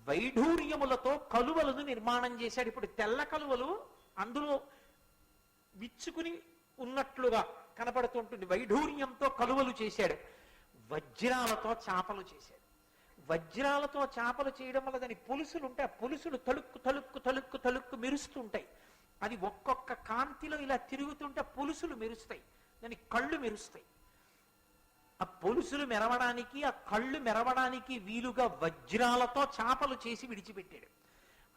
వైఢూర్యములతో కలువలను నిర్మాణం చేశాడు. ఇప్పుడు తెల్ల కలువలు అందులో విచ్చుకుని ఉన్నట్లుగా కనపడుతుంటుంది. వైఢూర్యంతో కలువలు చేశాడు. వజ్రాలతో చాపలు చేశాడు. వజ్రాలతో చాపలు చేయడం వల్ల దాని పులుసులు ఉంటాయి. ఆ పులుసులు తలుక్కు తలుక్కు తలుక్కు తలుక్కు మెరుస్తుంటాయి. అది ఒక్కొక్క కాంతిలో ఇలా తిరుగుతుంటే పులుసులు మెరుస్తాయి, దాని కళ్ళు మెరుస్తాయి. ఆ పులుసులు మెరవడానికి, ఆ కళ్ళు మెరవడానికి వీలుగా వజ్రాలతో చాపలు చేసి విడిచిపెట్టాడు.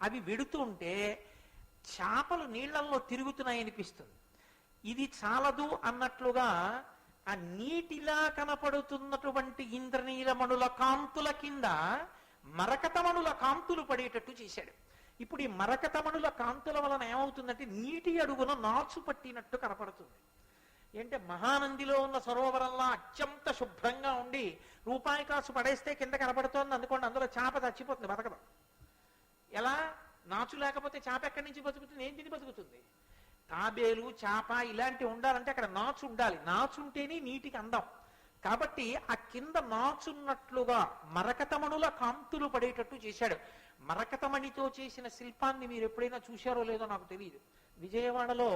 అవి వెడుతుంటే చాపలు నీళ్లలో తిరుగుతున్నాయనిపిస్తుంది. ఇది చాలదు అన్నట్లుగా ఆ నీటిలా కనపడుతున్నటువంటి ఇంద్రనీలమణుల కాంతుల కింద మరకతమణుల కాంతులు పడేటట్టు చేశాడు. ఇప్పుడు ఈ మరకతమణుల కాంతుల వలన ఏమవుతుందంటే నీటి అడుగున నాచు పట్టినట్టు కనపడుతుంది. ఏంటంటే మహానందిలో ఉన్న సరోవరంలో అత్యంత శుభ్రంగా ఉండి రూపాయి కాసు పడేస్తే కింద కనపడుతోంది అనుకోండి, అందులో చేప చచ్చిపోతుంది, బతకదు. ఎలా? నాచు లేకపోతే చేప ఎక్కడి నుంచి బతుకుతుంది? ఏం తిని బతుకుతుంది? తాబేలు, చేప ఇలాంటివి ఉండాలంటే అక్కడ నాచు ఉండాలి. నాచు ఉంటేనే నీటికి అందం. కాబట్టి ఆ కింద నాచున్నట్లుగా మరకతమణుల కాంతులు పడేటట్టు చేశాడు. మరకతమణితో చేసిన శిల్పాన్ని మీరు ఎప్పుడైనా చూశారో లేదో నాకు తెలియదు. విజయవాడలో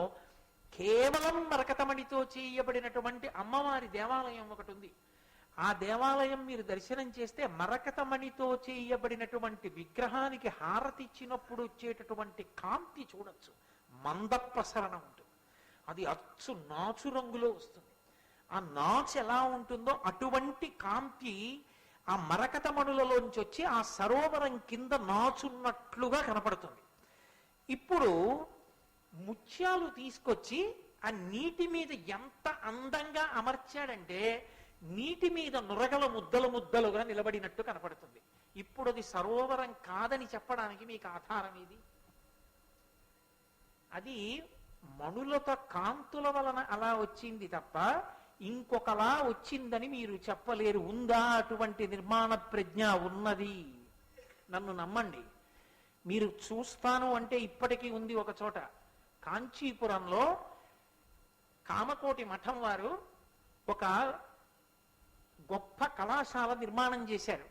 కేవలం మరకతమణితో చేయబడినటువంటి అమ్మవారి దేవాలయం ఒకటి ఉంది. ఆ దేవాలయం మీరు దర్శనం చేస్తే మరకతమణితో చేయబడినటువంటి విగ్రహానికి హారతి ఇచ్చినప్పుడు వచ్చేటటువంటి కాంతి చూడొచ్చు. మందప్రసరణ ఉంటుంది. అది అచ్చు నాచు రంగులో వస్తుంది. ఆ నాచు ఎలా ఉంటుందో అటువంటి కాంతి ఆ మరకతమణులలోంచి వచ్చి ఆ సరోవరం కింద నాచున్నట్లుగా కనపడుతుంది. ఇప్పుడు ముత్యాలు తీసుకొచ్చి ఆ నీటి మీద ఎంత అందంగా అమర్చాడంటే నీటి మీద నురగల ముద్దలు ముద్దలుగా నిలబడినట్టు కనపడుతుంది. ఇప్పుడు అది సరోవరం కాదని చెప్పడానికి మీకు ఆధారం ఏది? అది మణులతో కాంతుల వలన అలా వచ్చింది తప్ప ఇంకొకలా వచ్చిందని మీరు చెప్పలేరు. ఉందా అటువంటి నిర్మాణ ప్రజ్ఞ? ఉన్నది. నన్ను నమ్మండి. మీరు చూస్తాను అంటే ఇప్పటికీ ఉంది. ఒక చోట కాంచీపురంలో కామకోటి మఠం వారు ఒక గొప్ప కళాశాల నిర్మాణం చేశారు.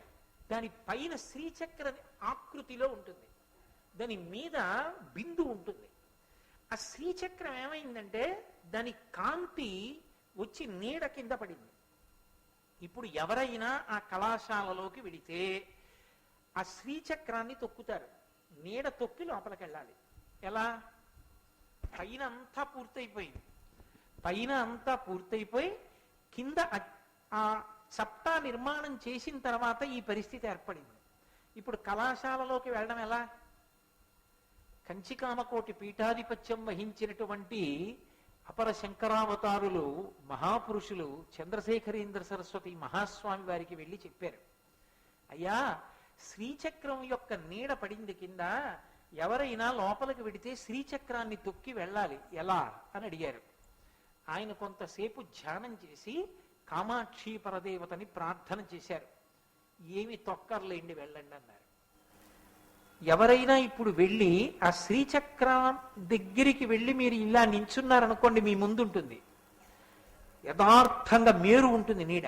దాని పైన శ్రీచక్ర ఆకృతిలో ఉంటుంది, దాని మీద బిందు ఉంటుంది. ఆ శ్రీచక్రం ఏమైందంటే దాని కాంతి వచ్చి నీడ కింద పడింది. ఇప్పుడు ఎవరైనా ఆ కళాశాలలోకి వెడితే ఆ శ్రీచక్రాన్ని తొక్కుతారు. నీడ తొక్కి లోపలికి వెళ్ళాలి. ఎలా? పైన అంతా పూర్తయిపోయింది. పైన అంతా పూర్తయిపోయి కింద ఆ చప్టా నిర్మాణం చేసిన తర్వాత ఈ పరిస్థితి ఏర్పడింది. ఇప్పుడు కళాశాలలోకి వెళ్ళడం ఎలా? కంచికామకోటి పీఠాధిపత్యం వహించినటువంటి అపర శంకరావతారులు మహాపురుషులు చంద్రశేఖరేంద్ర సరస్వతి మహాస్వామి వారికి వెళ్ళి చెప్పారు, అయ్యా శ్రీచక్రం యొక్క నీడ పడింది కింద, ఎవరైనా లోపలికి వెడితే శ్రీచక్రాన్ని తొక్కి వెళ్ళాలి, ఎలా అని అడిగారు. ఆయన కొంతసేపు ధ్యానం చేసి కామాక్షి పరదేవతని ప్రార్థన చేశారు. ఏమి తొక్కర్లేండి, వెళ్ళండి అన్నారు. ఎవరైనా ఇప్పుడు వెళ్ళి ఆ శ్రీచక్రం దగ్గరికి వెళ్ళి మీరు ఇలా నించున్నారనుకోండి, మీ ముందుంటుంది యథార్థంగా మేరు ఉంటుంది నీడ.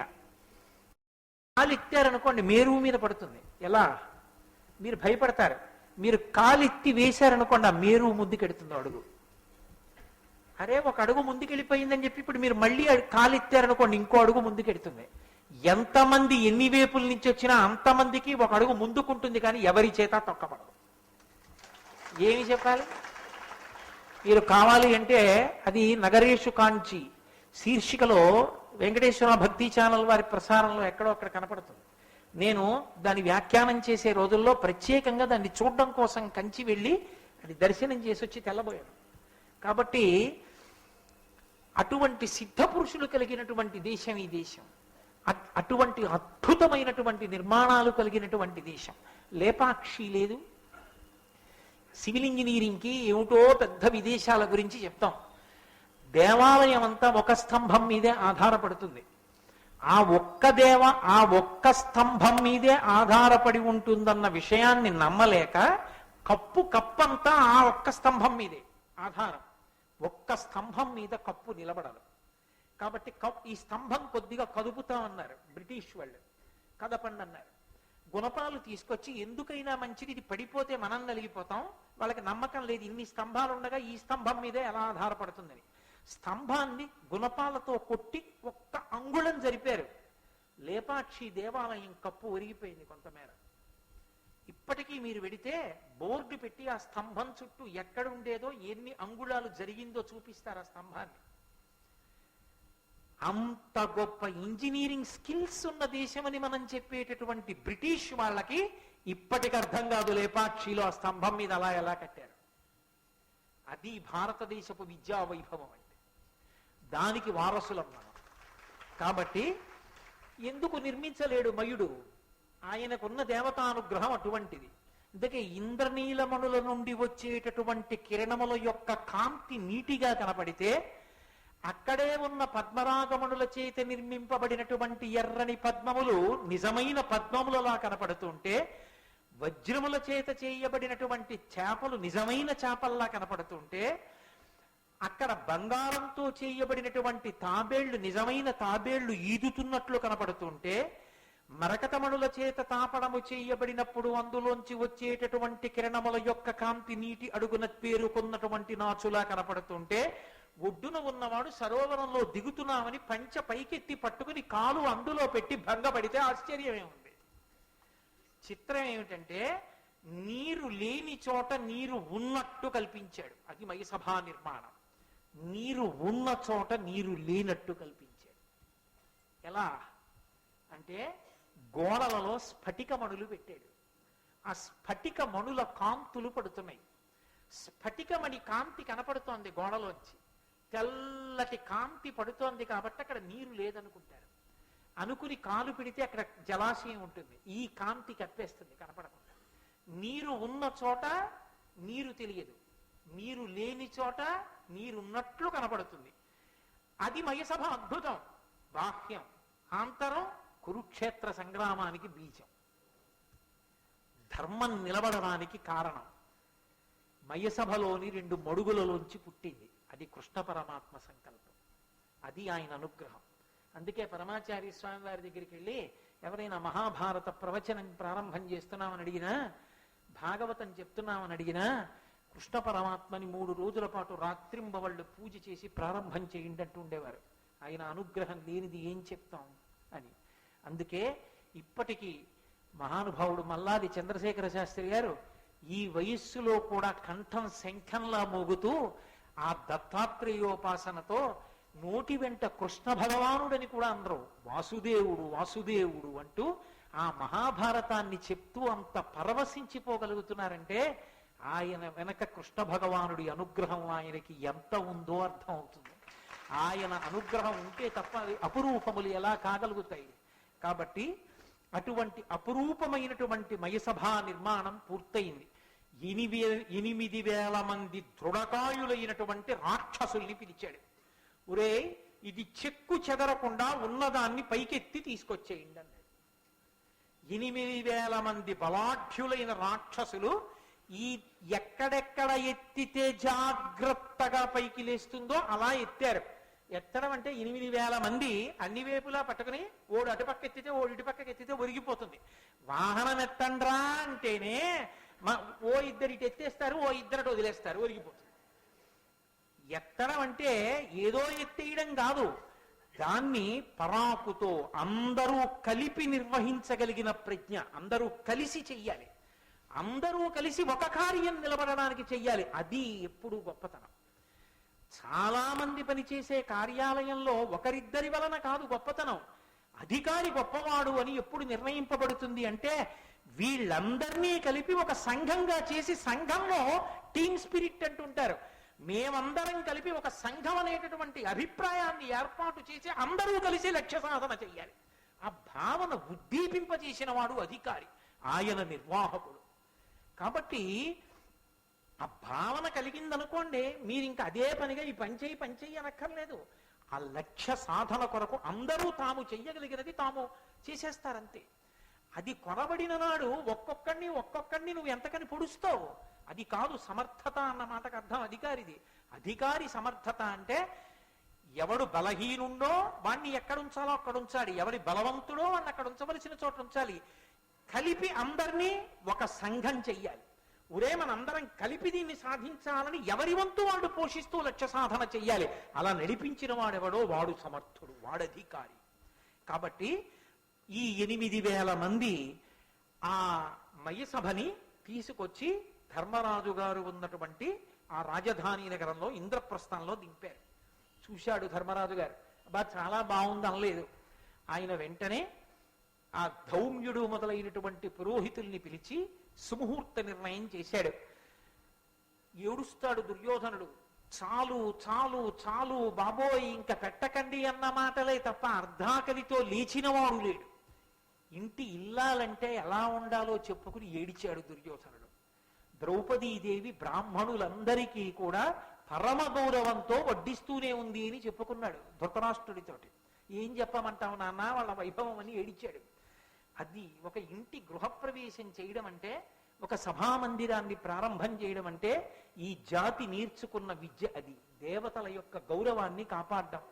కాలెత్తారనుకోండి మేరువు మీద పడుతుంది. ఎలా? మీరు భయపడతారు. మీరు కాలెత్తి వేశారనుకోండి ఆ మేరువు ముందుకెడుతుంది అడుగు. అరే ఒక అడుగు ముందుకెళ్ళిపోయిందని చెప్పి ఇప్పుడు మీరు మళ్ళీ కాలెత్తారనుకోండి ఇంకో అడుగు ముందుకెడుతుంది. ఎంతమంది ఎన్ని వేపుల నుంచి వచ్చినా అంతమందికి ఒక అడుగు ముందుకుంటుంది, కానీ ఎవరి చేత తొక్కబడదు. ఏమి చెప్పాలి? మీరు కావాలి అంటే అది నగరేషు కాంచి శీర్షికలో వెంకటేశ్వర భక్తి ఛానల్ వారి ప్రసారంలో ఎక్కడో అక్కడ కనపడుతుంది. నేను దాని వ్యాఖ్యానం చేసే రోజుల్లో ప్రత్యేకంగా దాన్ని చూడడం కోసం కంచి వెళ్ళి అది దర్శనం చేసి వచ్చి తెల్లబోయాను. కాబట్టి అటువంటి సిద్ధ పురుషులు కలిగినటువంటి దేశం ఈ దేశం. అటువంటి అద్భుతమైనటువంటి నిర్మాణాలు కలిగినటువంటి దేశం. లేపాక్షి లేదు. సివిల్ ఇంజనీరింగ్కి ఏమిటో పెద్ద విదేశాల గురించి చెప్తాం. దేవాలయం అంతా ఒక స్తంభం మీదే ఆధారపడుతుంది. ఆ ఒక్క స్తంభం మీదే ఆధారపడి ఉంటుందన్న విషయాన్ని నమ్మలేక కప్పంతా ఆ ఒక్క స్తంభం మీదే ఆధారం. ఒక్క స్తంభం మీద కప్పు నిలబడదు. కాబట్టి ఈ స్తంభం కొద్దిగా కదుపుతామన్నారు బ్రిటిష్ వాళ్ళు. కదపండి అన్నారు. గుణపాలు తీసుకొచ్చి ఎందుకైనా మంచిది, ఇది పడిపోతే మనం నలిగిపోతాం, వాళ్ళకి నమ్మకం లేదు ఇన్ని స్తంభాలు ఉండగా ఈ స్తంభం మీదే ఎలా ఆధారపడుతుందని స్తంభాన్ని గుణపాలతో కొట్టి ఒక్క అంగుళం జరిపారు. లేపాక్షి దేవాలయం కప్పు ఒరిగిపోయింది కొంతమేర. ఇప్పటికీ మీరు వెడితే బోర్డు పెట్టి ఆ స్తంభం చుట్టూ ఎక్కడ ఉండేదో ఎన్ని అంగుళాలు జరిగిందో చూపిస్తారు ఆ స్తంభాన్ని. అంత గొప్ప ఇంజనీరింగ్ స్కిల్స్ ఉన్న దేశమని మనం చెప్పేటటువంటి బ్రిటిష్ వాళ్ళకి ఇప్పటికి అర్థం కాదు లేపాక్షిలో ఆ స్తంభం మీద అలా ఎలా కట్టారు. అది భారతదేశపు విద్యా వైభవం అంటే. దానికి వారసులం మనం. కాబట్టి ఎందుకు నిర్మించలేడు మయుడు? ఆయనకున్న దేవతానుగ్రహం అటువంటిది. అందుకే ఇంద్రనీలమణుల నుండి వచ్చేటటువంటి కిరణముల యొక్క కాంతి నీటిగా కనపడితే అక్కడే ఉన్న పద్మరాగమణుల చేత నిర్మింపబడినటువంటి ఎర్రని పద్మములు నిజమైన పద్మములలా కనపడుతుంటే, వజ్రముల చేత చేయబడినటువంటి చేపలు నిజమైన చేపల్లా కనపడుతుంటే, అక్కడ బంగారంతో చేయబడినటువంటి తాబేళ్లు నిజమైన తాబేళ్లు ఈదుతున్నట్లు కనపడుతుంటే, మరకతమణుల చేత తాపడము చేయబడినప్పుడు అందులోంచి వచ్చేటటువంటి కిరణముల యొక్క కాంతి నీటి అడుగున పేరుకున్నటువంటి నాచులా కనపడుతుంటే, ఒడ్డున ఉన్నవాడు సరోవరంలో దిగుతున్నామని పంచ పైకెత్తి పట్టుకుని కాలు అందులో పెట్టి భంగపడితే ఆశ్చర్యమే ఉంది. చిత్రం ఏమిటంటే నీరు లేని చోట నీరు ఉన్నట్టు కల్పించాడు. అది మయసభా నిర్మాణం. నీరు ఉన్న చోట నీరు లేనట్టు కల్పించాడు. ఎలా అంటే గోడలలో స్ఫటిక మణులు పెట్టాడు. ఆ స్ఫటిక మణుల కాంతులు పడుతున్నాయి. స్ఫటికమణి కాంతి కనపడుతోంది గోడలోంచి. తెల్లటి కాంతి పడుతోంది కాబట్టి అక్కడ నీరు లేదనుకుంటారు. అనుకుని కాలు పెడితే అక్కడ జలాశయం ఉంటుంది. ఈ కాంతి కప్పేస్తుంది, కనపడకుండా. నీరు ఉన్న చోట నీరు తెలియదు, నీరు లేని చోట నీరున్నట్లు కనపడుతుంది. అది మయసభ అద్భుతం. బాహ్యం, ఆంతరం కురుక్షేత్ర సంగ్రామానికి బీజం. ధర్మం నిలబడడానికి కారణం. మయసభలోని 2 మడుగులలోంచి పుట్టింది. అది కృష్ణ పరమాత్మ సంకల్పం. అది ఆయన అనుగ్రహం. అందుకే పరమాచార్య స్వామి వారి దగ్గరికి వెళ్ళి ఎవరైనా మహాభారత ప్రవచనం ప్రారంభం చేస్తున్నామని అడిగినా, భాగవతం చెప్తున్నామని అడిగినా, కృష్ణ పరమాత్మని 3 రోజుల పాటు రాత్రింబవళ్ళు పూజ చేసి ప్రారంభం చేయండి అంటూ ఉండేవారు. ఆయన అనుగ్రహం లేనిది ఏం చెప్తాం అని. అందుకే ఇప్పటికీ మహానుభావుడు మల్లాది చంద్రశేఖర శాస్త్రి గారు ఈ వయస్సులో కూడా కంఠం శంఖంలా మోగుతూ ఆ దత్తాత్రేయోపాసనతో నోటి వెంట కృష్ణ భగవానుడని కూడా అందరూ వాసుదేవుడు వాసుదేవుడు అంటూ ఆ మహాభారతాన్ని చెప్తూ అంత పరవశించిపోగలుగుతున్నారంటే ఆయన వెనక కృష్ణ భగవానుడి అనుగ్రహం ఆయనకి ఎంత ఉందో అర్థం అవుతుంది. ఆయన అనుగ్రహం ఉంటే తప్ప అపురూపములు ఎలా కాగలుగుతాయి? కాబట్టి అటువంటి అపురూపమైనటువంటి మయసభా నిర్మాణం పూర్తయింది. 8,000 మంది దృఢకాయులైనటువంటి రాక్షసుల్ని పిలిచాడు. ఒరే, ఇది చెక్కు చెదరకుండా ఉన్నదాన్ని పైకెత్తి తీసుకొచ్చేయండి అన్నాడు. 8,000 మంది బలాఢ్యులైన రాక్షసులు ఈ ఎక్కడెక్కడ ఎత్తితే జాగ్రత్తగా పైకి లేస్తుందో అలా ఎత్తారు. ఎత్తడం అంటే 8,000 మంది అన్ని వైపులా పట్టుకుని ఓడు అటుపక్క ఎత్తితే ఓడు ఇటుపక్కకి ఎత్తితే ఒరిగిపోతుంది. వాహనం ఎత్తండ్రా అంటేనే ఓ ఇద్దరు ఇటు ఎత్తేస్తారు, ఓ ఇద్దరు వదిలేస్తారు, ఒరిగిపోతుంది. ఎత్తడం అంటే ఏదో ఎత్తేయడం కాదు, దాన్ని పరాకుతో అందరూ కలిపి నిర్వహించగలిగిన ప్రజ్ఞ. అందరూ కలిసి చెయ్యాలి, అందరూ కలిసి ఒక కార్యం నిలబడడానికి చెయ్యాలి. అది ఎప్పుడు గొప్పతనం. చాలా మంది పనిచేసే కార్యాలయంలో ఒకరిద్దరి వలన కాదు గొప్పతనం. అధికారి గొప్పవాడు అని ఎప్పుడు నిర్ణయింపబడుతుంది అంటే వీళ్ళందరినీ కలిపి ఒక సంఘంగా చేసి, సంఘంలో టీమ్ స్పిరిట్ అంటుంటారు, మేమందరం కలిపి ఒక సంఘం అనేటటువంటి అభిప్రాయాన్ని ఏర్పాటు చేసి అందరూ కలిసి లక్ష్య సాధన చెయ్యాలి. ఆ భావన ఉద్దీపింపజేసిన వాడు అధికారి, ఆయన నిర్వాహకుడు. కాబట్టి ఆ భావన కలిగిందనుకోండి, మీరు ఇంకా అదే పనిగా ఈ పంచేయి అనక్కర్లేదు. ఆ లక్ష్య సాధన కొరకు అందరూ తాము చెయ్యగలిగినది తాము చేసేస్తారంతే. అది కొనబడిన నాడు ఒక్కొక్కడిని నువ్వు ఎంతకని పొడుస్తావు. అది కాదు సమర్థత అన్న మాటకు అర్థం అధికారిది. అధికారి సమర్థత అంటే ఎవడు బలహీనుండో వాణ్ణి ఎక్కడ ఉంచాలో అక్కడ ఉంచాలి, ఎవరి బలవంతుడో వాడిని అక్కడ ఉంచవలసిన చోట ఉంచాలి. కలిపి అందరినీ ఒక సంఘం చెయ్యాలి. ఒరే మనందరం కలిపి దీన్ని సాధించాలని ఎవరి వంతు వాడు పోషిస్తూ లక్ష్య సాధన చెయ్యాలి. అలా నడిపించిన వాడెవడో వాడు సమర్థుడు, వాడధికారి. కాబట్టి ఈ 8,000 మంది ఆ మయసభని తీసుకొచ్చి ధర్మరాజు గారు ఉన్నటువంటి ఆ రాజధాని నగరంలో ఇంద్రప్రస్థంలో దింపారు. చూశాడు ధర్మరాజు గారు, అబ్బా చాలా బాగుంది అనలేదు. ఆయన వెంటనే ఆ ధౌమ్యుడు మొదలైనటువంటి పురోహితుల్ని పిలిచి సుముహూర్త నిర్ణయం చేశాడు. ఏడుస్తాడు దుర్యోధనుడు, చాలు చాలు చాలు బాబోయ్ ఇంకా పెట్టకండి అన్న మాటలే తప్ప అర్ధాకలితో లేచినవాడు లేడు. ఇంటి ఇల్లాలంటే ఎలా ఉండాలో చెప్పుకుని ఏడిచాడు దుర్యోధనుడు. ద్రౌపదీదేవి బ్రాహ్మణులందరికీ కూడా పరమ గౌరవంతో వడ్డిస్తూనే ఉంది అని చెప్పుకున్నాడు ధృతరాష్ట్రుడితోటి. ఏం చెప్పమంటావు నాన్న, వాళ్ళ వైభవం అని ఏడిచాడు. అది ఒక ఇంటి గృహప్రవేశం చేయడం అంటే, ఒక సభామందిరాన్ని ప్రారంభం చేయడం అంటే ఈ జాతి నేర్చుకున్న విద్య. అది దేవతల యొక్క గౌరవాన్ని కాపాడడం,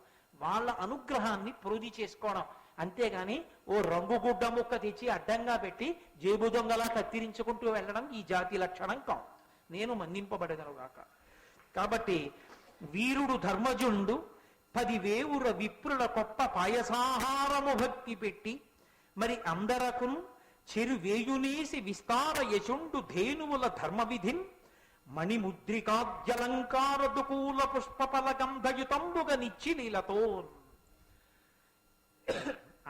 వాళ్ళ అనుగ్రహాన్ని ప్రోధి చేసుకోవడం. అంతేగాని ఓ రంగుగుడ్డ ముక్క తెచ్చి అడ్డంగా పెట్టి జేబు దొంగలా కత్తిరించుకుంటూ వెళ్ళడం ఈ జాతి లక్షణం కాదు. నేను మన్నింపబడగలుగాక. కాబట్టి వీరుడు ధర్మజుండు 10,000 విప్రుల గొప్ప పాయసాహారము భక్తి పెట్టి మరి అందరకు చెరువేయునేసి విస్తార యశుండు ధేనువుల ధర్మ విధిన్ మణిముద్రికాద్యలంకార దుకూల పుష్పఫల గంధయుతంబుగా నిచ్చి నీలతో.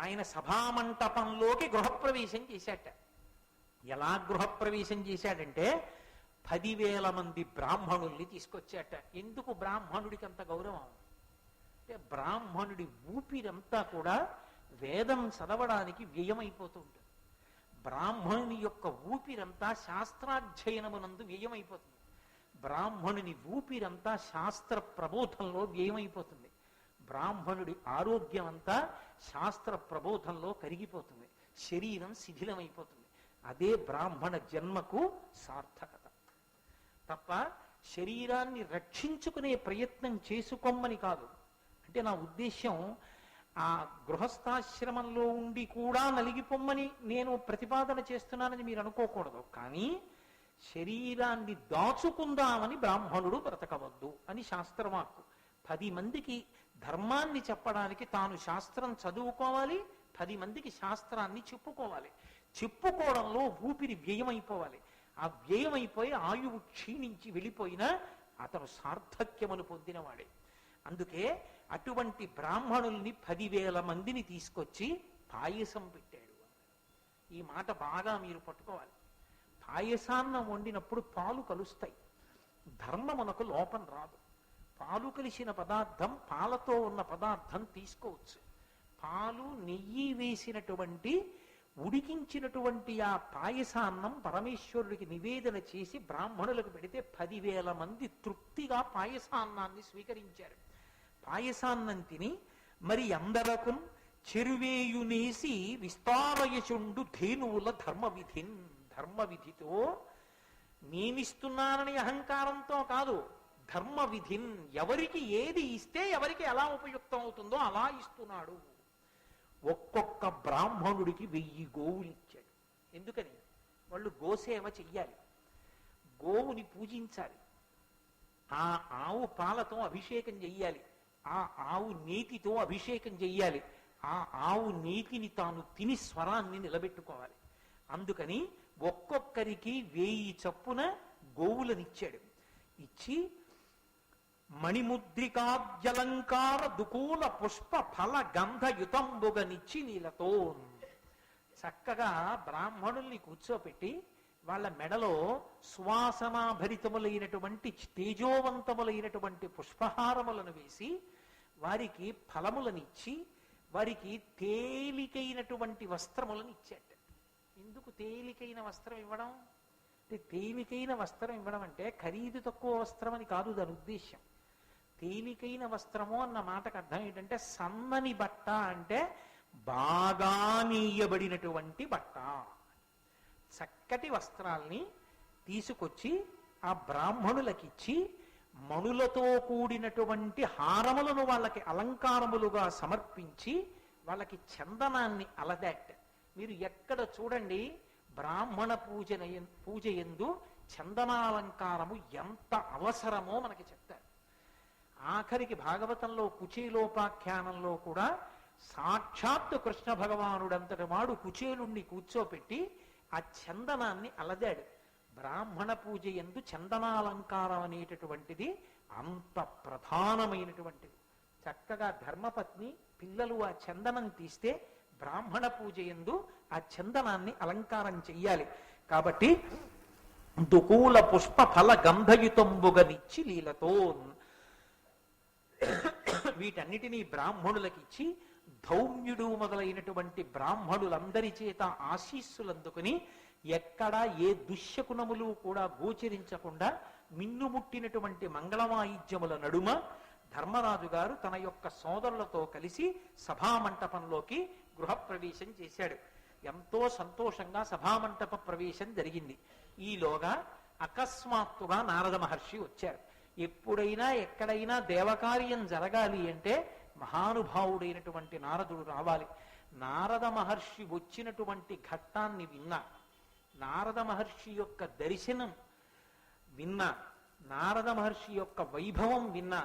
ఆయన సభామంటపంలోకి గృహప్రవేశం చేశాట. ఎలా గృహప్రవేశం చేశాడంటే 10,000 మంది బ్రాహ్మణుల్ని తీసుకొచ్చాట. ఎందుకు బ్రాహ్మణుడికి అంత గౌరవం అంటే, బ్రాహ్మణుడి ఊపిరంతా కూడా వేదం చదవడానికి వ్యయమైపోతూ ఉంటుంది. బ్రాహ్మణుని యొక్క ఊపిరంతా శాస్త్రాధ్యయనమునందు వ్యయమైపోతుంది. బ్రాహ్మణుని ఊపిరంతా శాస్త్ర ప్రబోధంలో వ్యయమైపోతుంది. బ్రాహ్మణుడి ఆరోగ్యం అంతా శాస్త్ర ప్రబోధంలో కరిగిపోతుంది. శరీరం శిథిలమైపోతుంది. అదే బ్రాహ్మణ జన్మకు సార్థకత తప్ప శరీరాన్ని రక్షించుకునే ప్రయత్నం చేసుకోమని కాదు. అంటే నా ఉద్దేశ్యం ఆ గృహస్థాశ్రమంలో ఉండి కూడా నలిగిపోమ్మని నేను ప్రతిపాదన చేస్తున్నానని మీరు అనుకోకూడదు. కానీ శరీరాన్ని దాచుకుందామని బ్రాహ్మణుడు బ్రతకవద్దు అని శాస్త్రవాక్కు. 10 మందికి ధర్మాన్ని చెప్పడానికి తాను శాస్త్రం చదువుకోవాలి, 10 మందికి శాస్త్రాన్ని చెప్పుకోవాలి. చెప్పుకోవడంలో ఊపిరి వ్యయమైపోవాలి. ఆ వ్యయమైపోయి ఆయువు క్షీణించి వెళ్ళిపోయినా అతను సార్థక్యమును పొందినవాడే. అందుకే అటువంటి బ్రాహ్మణుల్ని 10,000 మందిని తీసుకొచ్చి పాయసం పెట్టాడు. ఈ మాట బాగా మీరు పట్టుకోవాలి. పాయసాన్నం వండినప్పుడు పాలు కలుస్తాయి, ధర్మమునకు లోపం రాదు. పాలు కలిసిన పదార్థం, పాలతో ఉన్న పదార్థం తీసుకోవచ్చు. పాలు నెయ్యి వేసినటువంటి ఉడికించినటువంటి ఆ పాయసాన్నం పరమేశ్వరుడికి నివేదన చేసి బ్రాహ్మణులకు పెడితే 10,000 మంది తృప్తిగా పాయసాన్నాన్ని స్వీకరించారు. పాయసాన్నం తిని మరి అందరకు చెరువేయునేసి విస్తారయచుండు ధేనువుల ధర్మ విధితో, నేనిస్తున్నానని అహంకారంతో కాదు, ధర్మ విధిన్, ఎవరికి ఏది ఇస్తే ఎవరికి ఎలా ఉపయుక్తం అవుతుందో అలా ఇస్తున్నాడు. ఒక్కొక్క బ్రాహ్మణుడికి 1000 గోవులు ఇచ్చాడు. ఎందుకని? వాళ్ళు గోసేవ చెయ్యాలి, గోవుని పూజించాలి, ఆ ఆవు పాలతో అభిషేకం చెయ్యాలి, ఆ ఆవు నేతితో అభిషేకం చెయ్యాలి, ఆ ఆవు నేతిని తాను తిని స్వరాన్ని నిలబెట్టుకోవాలి. అందుకని ఒక్కొక్కరికి 1000 చప్పున గోవులనిచ్చాడు. ఇచ్చి మణిముద్రికాద్యలంకార దుకూల పుష్ప ఫల గంధయుతంబుగనిచ్చి నీలతో. చక్కగా బ్రాహ్మణుల్ని కూర్చోపెట్టి వాళ్ళ మెడలో సువాసనాభరితములైనటువంటి తేజోవంతములైనటువంటి పుష్పహారములను వేసి వారికి ఫలములనిచ్చి వారికి తేలికైనటువంటి వస్త్రములను ఇచ్చాట. ఎందుకు తేలికైన వస్త్రం ఇవ్వడం అంటే, తేలికైన వస్త్రం ఇవ్వడం అంటే ఖరీదు తక్కువ వస్త్రం అని కాదు దాని ఉద్దేశ్యం. తేలికైన వస్త్రము అన్న మాటకు అర్థం ఏంటంటే, సన్నని బట్ట అంటే బాగా నీయబడినటువంటి బట్ట. చక్కటి వస్త్రాల్ని తీసుకొచ్చి ఆ బ్రాహ్మణులకిచ్చి మణులతో కూడినటువంటి హారములను వాళ్ళకి అలంకారములుగా సమర్పించి వాళ్ళకి చందనాన్ని అలదాట్. మీరు ఎక్కడ చూడండి బ్రాహ్మణ పూజ యందు చందనాలంకారము ఎంత అవసరమో మనకి చెప్తారు. ఆఖరికి భాగవతంలో కుచేలోపాఖ్యానంలో కూడా సాక్షాత్తు కృష్ణ భగవానుడంతటి వాడు కుచేలుణ్ణి కూర్చోపెట్టి ఆ చందనాన్ని అలదాడు. బ్రాహ్మణ పూజ యందు చందనాలంకారం అనేటటువంటిది అంత ప్రధానమైనటువంటిది. చక్కగా ధర్మపత్ని పిల్లలు ఆ చందనం తీస్తే బ్రాహ్మణ పూజ యందు ఆ చందనాన్ని అలంకారం చెయ్యాలి. కాబట్టి దుకూల పుష్ప ఫల గంధయుతంబుగనిచ్చి లీలతో వీటన్నిటినీ బ్రాహ్మణులకిచ్చి ధౌమ్యుడు మొదలైనటువంటి బ్రాహ్మణులందరి చేత ఆశీస్సులందుకుని ఎక్కడా ఏ దుశ్శకునములు కూడా గోచరించకుండా మిన్నుముట్టినటువంటి మంగళవాయిద్యముల నడుమ ధర్మరాజు గారు తన యొక్క సోదరులతో కలిసి సభామంటపంలోకి గృహప్రవేశం చేశాడు. ఎంతో సంతోషంగా సభామంటప ప్రవేశం జరిగింది. ఈలోగా అకస్మాత్తుగా నారద మహర్షి వచ్చారు. ఎప్పుడైనా ఎక్కడైనా దేవకార్యం జరగాలి అంటే మహానుభావుడైనటువంటి నారదుడు రావాలి. నారద మహర్షి వచ్చినటువంటి ఘట్టాన్ని విన్నా, నారద మహర్షి యొక్క దర్శనం విన్నా, నారద మహర్షి యొక్క వైభవం విన్నా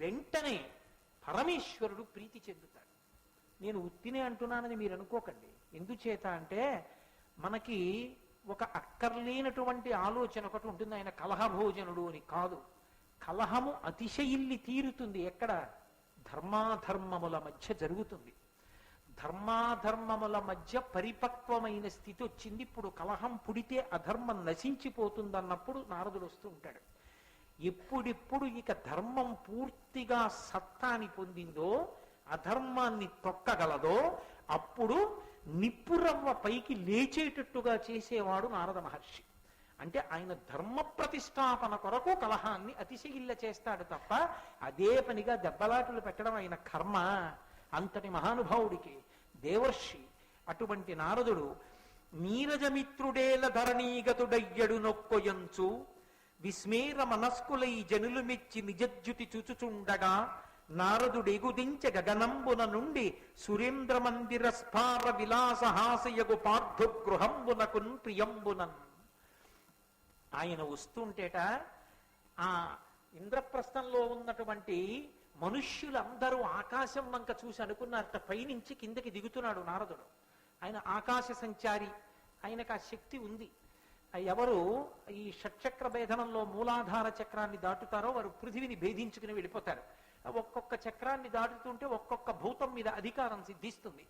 వెంటనే పరమేశ్వరుడు ప్రీతి చెందుతాడు. నేను ఉత్తినే అంటున్నానని మీరు అనుకోకండి. ఎందుచేత అంటే మనకి ఒక అక్కర్లేనటువంటి ఆలోచన ఒకటి ఉంటుంది, ఆయన కలహభోజనుడు అని. కాదు, కలహము అతిశయిల్లి తీరుతుంది ఎక్కడ? ధర్మాధర్మముల మధ్య జరుగుతుంది. ధర్మాధర్మముల మధ్య పరిపక్వమైన స్థితి వచ్చింది. ఇప్పుడు కలహం పుడితే అధర్మం నశించిపోతుందన్నప్పుడు నారదుడు వస్తూ ఉంటాడు. ఎప్పుడిప్పుడు ఇక ధర్మం పూర్తిగా సత్తాని పొందిందో, అధర్మాన్ని తొక్కగలదో, అప్పుడు నిప్పురవ్వ పైకి లేచేటట్టుగా చేసేవాడు నారద మహర్షి. అంటే ఆయన ధర్మ ప్రతిష్టాపన కొరకు కలహాన్ని అతిశయిల్ల చేస్తాడు తప్ప అదే పనిగా దెబ్బలాటలు పెట్టడం ఆయన కర్మ. అంతటి మహానుభావుడికి దేవర్షి అటువంటి నారదుడు నీరజమిత్రుడేల ధరణీగతుడయ్యడు నొక్కొయంచు విస్మేర మనస్కులై జనులు మెచ్చి నిజజ్జుతి చుచుచుండగా నారదుడెగుదించ గగనంబున నుండి సురేంద్ర మందిర స్ఫార విలాసహాసయగు పార్థగృహంబునకున్ ప్రియంబునన్. ఆయన వస్తుంటేట ఆ ఇంద్రప్రస్థంలో ఉన్నటువంటి మనుష్యులందరూ ఆకాశం వంక చూసి అనుకున్నారట పైనుంచి కిందకి దిగుతున్నాడు నారదుడు. ఆయన ఆకాశ సంచారి, ఆయనకు ఆ శక్తి ఉంది. ఎవరు ఈ షట్చక్ర భేదనంలో మూలాధార చక్రాన్ని దాటుతారో వారు పృథివిని భేదించుకుని వెళ్ళిపోతారు. ఒక్కొక్క చక్రాన్ని దాటుతుంటే ఒక్కొక్క భూతం మీద అధికారం సిద్ధిస్తుంది.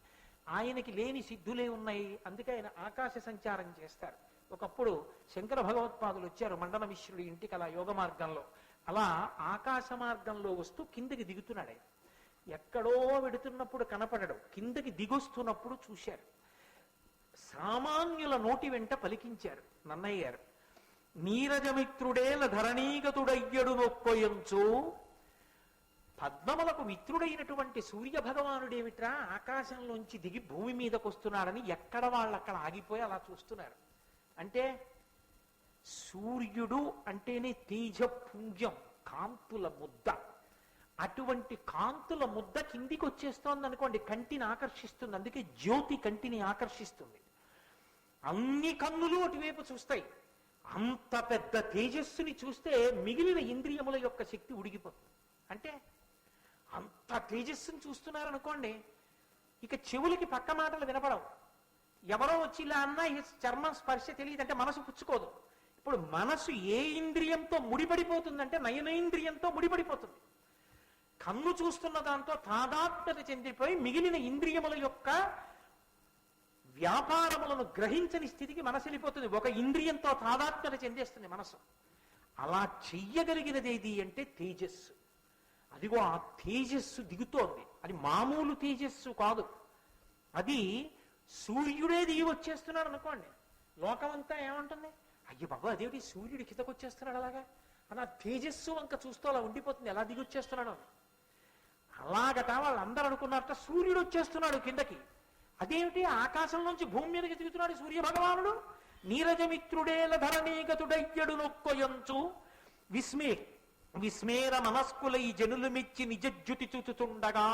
ఆయనకి లేని సిద్ధులే ఉన్నాయి, అందుకే ఆయన ఆకాశ సంచారం చేస్తారు. ఒకప్పుడు శంకర భగవత్పాదులు వచ్చారు మండన మిశ్రుడి ఇంటికి అలా యోగ మార్గంలో. అలా ఆకాశ మార్గంలో వస్తూ కిందకి దిగుతున్నాడు ఆయన. ఎక్కడో వెడుతున్నప్పుడు కనపడడు, కిందకి దిగొస్తున్నప్పుడు చూశారు. సామాన్యుల నోటి వెంట పలికించారు నన్నయ్య గారు, నీరజమిత్రుడేల ధరణీగతుడయ్యడు నొక్కొయంచు. పద్మములకు మిత్రుడైనటువంటి సూర్య భగవానుడేమిట్రా ఆకాశంలోంచి దిగి భూమి మీదకు వస్తున్నాడని ఎక్కడ వాళ్ళు అక్కడ ఆగిపోయి అలా చూస్తున్నారు. అంటే సూర్యుడు అంటేనే తేజపుంజం, కాంతుల ముద్ద. అటువంటి కాంతుల ముద్ద కిందికి వచ్చేస్తోంది అనుకోండి, కంటిని ఆకర్షిస్తుంది. అందుకే జ్యోతి కంటిని ఆకర్షిస్తుంది. అన్ని కన్నులు అటువైపు చూస్తాయి. అంత పెద్ద తేజస్సుని చూస్తే మిగిలిన ఇంద్రియముల యొక్క శక్తి ఉడిగిపోతుంది. అంటే అంత తేజస్సుని చూస్తున్నారనుకోండి, ఇక చెవులకి పక్క మాటలు వినపడవు. ఎవరో వచ్చి ఇలా అన్నా చర్మం స్పర్శ తెలియదంటే మనసు పుచ్చుకోదు. ఇప్పుడు మనసు ఏ ఇంద్రియంతో ముడిపడిపోతుందంటే నయనేంద్రియంతో ముడిపడిపోతుంది. కన్ను చూస్తున్న దాంతో తాదాత్మ్యత చెందిపోయి మిగిలిన ఇంద్రియముల యొక్క వ్యాపారములను గ్రహించని స్థితికి మనసు వెళ్ళిపోతుంది. ఒక ఇంద్రియంతో తాదాత్మ్యత చెందేస్తుంది మనసు. అలా చెయ్యగలిగినది ఏది అంటే తేజస్సు. అదిగో ఆ తేజస్సు దిగుతోంది. అది మామూలు తేజస్సు కాదు, అది సూర్యుడే దిగి వచ్చేస్తున్నాడు అనుకోండి, లోకమంతా ఏమంటుంది, అయ్యో బాబు అదేమిటి సూర్యుడు కిందకు వచ్చేస్తున్నాడు అలాగా అలా తేజస్సు వంక చూస్తూ అలా ఉండిపోతుంది. ఎలా దిగి వచ్చేస్తున్నాడు అలాగట వాళ్ళందరూ అనుకున్నారట సూర్యుడు వచ్చేస్తున్నాడు కిందకి. అదేమిటి ఆకాశం నుంచి భూమి మీదకి దిగుతున్నాడు సూర్య భగవానుడు. నీరజమిత్రుడేల ధరణీగతుడయ్యడు నొక్కొయంచు విస్మేర మనస్కులై జనులు మెచ్చి నిజజ్యుతి చూచుతుండగా.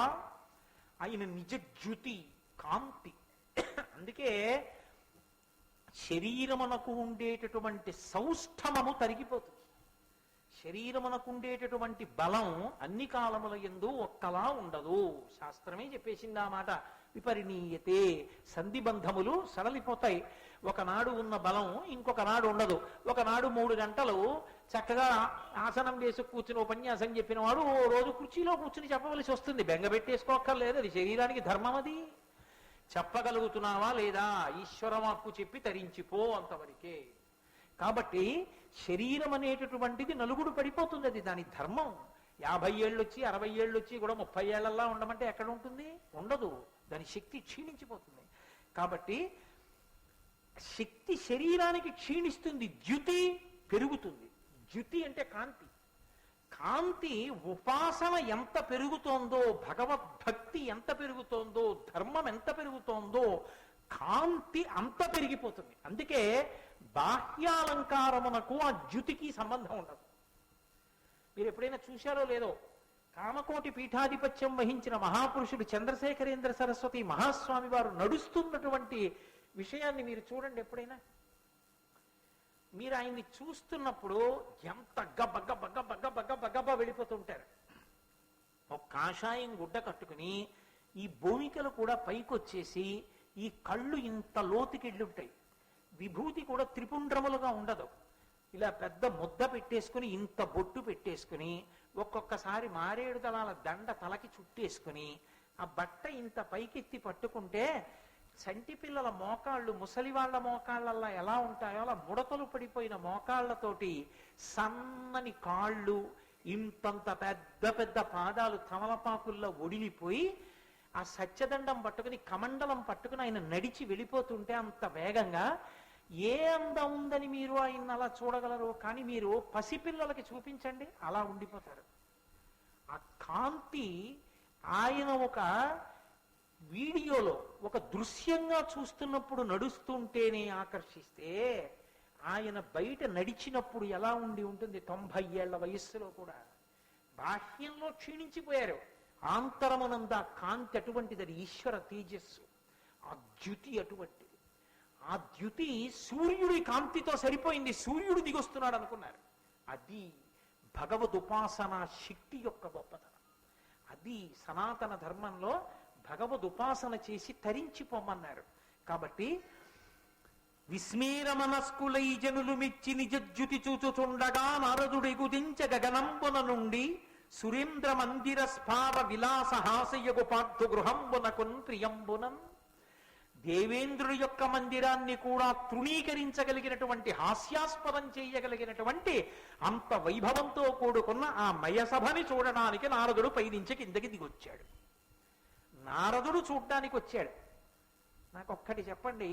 ఆయన నిజజ్యుతి కాంతి. అందుకే శరీరమునకు ఉండేటటువంటి సౌష్ఠమము తరిగిపోతుంది. శరీరమునకు ఉండేటటువంటి బలం అన్ని కాలముల యందు ఒక్కలా ఉండదు. శాస్త్రమే చెప్పేసింది ఆ మాట. విపరిణీయతే, సంధిబంధములు సడలిపోతాయి. ఒకనాడు ఉన్న బలం ఇంకొక నాడు ఉండదు. ఒకనాడు 3 గంటలు చక్కగా ఆసనం వేసి కూర్చుని ఉపన్యాసం చెప్పిన వాడు ఓ రోజు కుర్చీలో కూర్చుని చెప్పవలసి వస్తుంది. బెంగపెట్టేసుకోక్కర్లేదు, అది శరీరానికి ధర్మం. అది చెప్పగలుగుతున్నావా లేదా? ఈశ్వరవాక్కు చెప్పి తరించిపో, అంతవరకే. కాబట్టి శరీరం అనేటటువంటిది నలుగుడు పడిపోతుంది, అది దాని ధర్మం. 50 ఏళ్ళు వచ్చి 60 ఏళ్ళు వచ్చి కూడా 30 ఏళ్లలా ఉండమంటే ఎక్కడ ఉంటుంది? ఉండదు. దాని శక్తి క్షీణించిపోతుంది. కాబట్టి శక్తి శరీరానికి క్షీణిస్తుంది, ద్యుతి పెరుగుతుంది. ద్యుతి అంటే కాంతి. కాంతి ఉపాసన ఎంత పెరుగుతోందో, భగవద్భక్తి ఎంత పెరుగుతోందో, ధర్మం ఎంత పెరుగుతోందో, కాంతి అంత పెరిగిపోతుంది. అందుకే బాహ్యాలంకారమునకు ఆ ద్యుతికి సంబంధం ఉండదు. మీరు ఎప్పుడైనా చూశారో లేదో, కామకోటి పీఠాధిపత్యం వహించిన మహాపురుషుడు చంద్రశేఖరేంద్ర సరస్వతి మహాస్వామి వారు నడుస్తున్నటువంటి విషయాన్ని మీరు చూడండి. ఎప్పుడైనా మీరు ఆయన్ని చూస్తున్నప్పుడు ఎంత గబ్బ బగ్గ బగ్గ బగ్గ వెళ్ళిపోతుంటారు. ఒక కాషాయం గుడ్డ కట్టుకుని ఈ భూమికలు కూడా పైకొచ్చేసి ఈ కళ్ళు ఇంత లోతుకెళ్ళుంటాయి. విభూతి కూడా త్రిపుండ్రములుగా ఉండదు. ఇలా పెద్ద ముద్ద పెట్టేసుకుని, ఇంత బొట్టు పెట్టేసుకుని, ఒక్కొక్కసారి మారేడు దళాల దండ తలకి చుట్టేసుకుని, ఆ బట్ట ఇంత పైకెత్తి పట్టుకుంటే చంటి పిల్లల మోకాళ్ళు ముసలి వాళ్ళ మోకాళ్ళల్లా ఎలా ఉంటాయో అలా ముడతలు పడిపోయిన మోకాళ్లతోటి సన్నని కాళ్ళు, ఇంతంత పెద్ద పెద్ద పాదాలు తమలపాకుల్లో ఒడిలిపోయి ఆ సత్యదండం పట్టుకుని కమండలం పట్టుకుని ఆయన నడిచి వెళ్ళిపోతుంటే అంత వేగంగా ఏ అందం ఉందని మీరు ఆయన అలా చూడగలరు. కానీ మీరు పసిపిల్లలకి చూపించండి, అలా ఉండిపోతారు. ఆ కాంతి ఆయన ఒక వీడియోలో ఒక దృశ్యంగా చూస్తున్నప్పుడు నడుస్తుంటేనే ఆకర్షిస్తే, ఆయన బయట నడిచినప్పుడు ఎలా ఉండి ఉంటుంది? 90 ఏళ్ల వయస్సులో కూడా బాహ్యంలో క్షీణించిపోయారు. ఆంతరమనంద కాంతి అటువంటిది, అది ఈశ్వర తేజస్సు. ఆ ద్యుతి అటువంటిది. ఆ ద్యుతి సూర్యుడి కాంతితో సరిపోయింది. సూర్యుడు దిగొస్తున్నాడు అనుకున్నారు. అది భగవదుపాసన శక్తి యొక్క గొప్పతనం. అది సనాతన ధర్మంలో భగవదుపాసన చేసి తరించిపోమన్నారు. కాబట్టి విస్మీర మనస్కులై జనులు మెచ్చి నిజద్యుతి చూచుచుండగా నారదుడి గుదించ గగనంబున నుండి సురేంద్ర మందిర స్పావ విలాస హాసయగు పార్థు గృహంబునకున్ ప్రియంబునన్. దేవేంద్రుడి యొక్క మందిరాన్ని కూడా తృణీకరించగలిగినటువంటి, హాస్యాస్పదం చేయగలిగినటువంటి అంత వైభవంతో కూడుకున్న ఆ మయసభని చూడడానికి నారదుడు పైనుంచి కిందకి దిగొచ్చాడు. నారదుడు చూడ్డానికి వచ్చాడు. నాకొక్కటి చెప్పండి,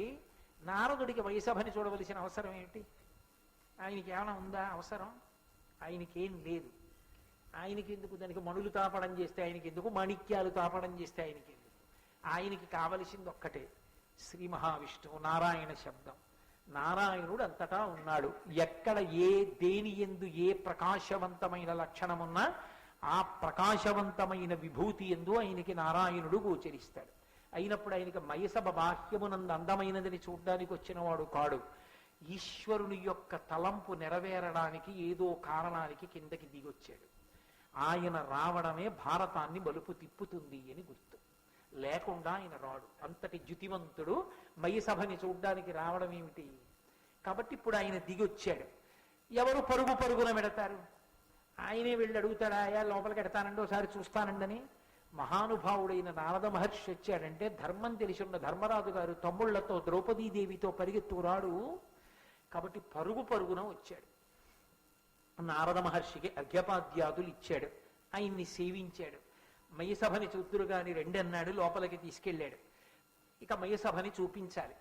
నారదుడికి వైసభని చూడవలసిన అవసరం ఏమిటి? ఆయనకి ఏమైనా ఉందా అవసరం? ఆయనకేం లేదు. ఆయనకి ఎందుకు? దానికి మణులు తాపడం చేస్తే ఆయనకి ఎందుకు? మాణిక్యాలు తాపడం చేస్తే ఆయనకి ఎందుకు? ఆయనకి కావలసింది ఒక్కటే, శ్రీ మహావిష్ణువు, నారాయణ శబ్దం. నారాయణుడు అంతటా ఉన్నాడు. ఎక్కడ ఏ దేని యందు ఏ ప్రకాశవంతమైన లక్షణమున్నా ఆ ప్రకాశవంతమైన విభూతి యందు ఆయనకి నారాయణుడు గోచరిస్తాడు. అయినప్పుడు ఆయనకి మయసభ బాహ్యమునందు అందమైనదని చూడ్డానికి వచ్చినవాడు కాడు. ఈశ్వరుని యొక్క తలంపు నెరవేరడానికి ఏదో కారణానికి కిందకి దిగొచ్చాడు. ఆయన రావడమే భారతాన్ని మలుపు తిప్పుతుంది అని గుర్తు. లేకుండా ఆయన రాడు. అంతటి ద్యుతివంతుడు మయసభని చూడ్డానికి రావడం ఏమిటి? కాబట్టి ఇప్పుడు ఆయన దిగొచ్చాడు. ఎవరు పరుగు పరుగున పెడతారు? ఆయనే వెళ్ళి అడుగుతాడా, అయ్యా లోపలికి ఎడతానండి ఒకసారి చూస్తానండని? మహానుభావుడైన నారద మహర్షి వచ్చాడంటే ధర్మం తెలిసి ఉన్న ధర్మరాజు గారు తమ్ముళ్లతో ద్రౌపదీదేవితో పరిగెత్తురాడు. కాబట్టి పరుగు పరుగున వచ్చాడు. నారద మహర్షికి అర్ఘ్యపాద్యాదులు ఇచ్చాడు. ఆయన్ని సేవించాడు. మయసభని చూద్దురు గాని రెండన్నాడు. లోపలికి తీసుకెళ్ళాడు. ఇక మయసభని చూపించాలి.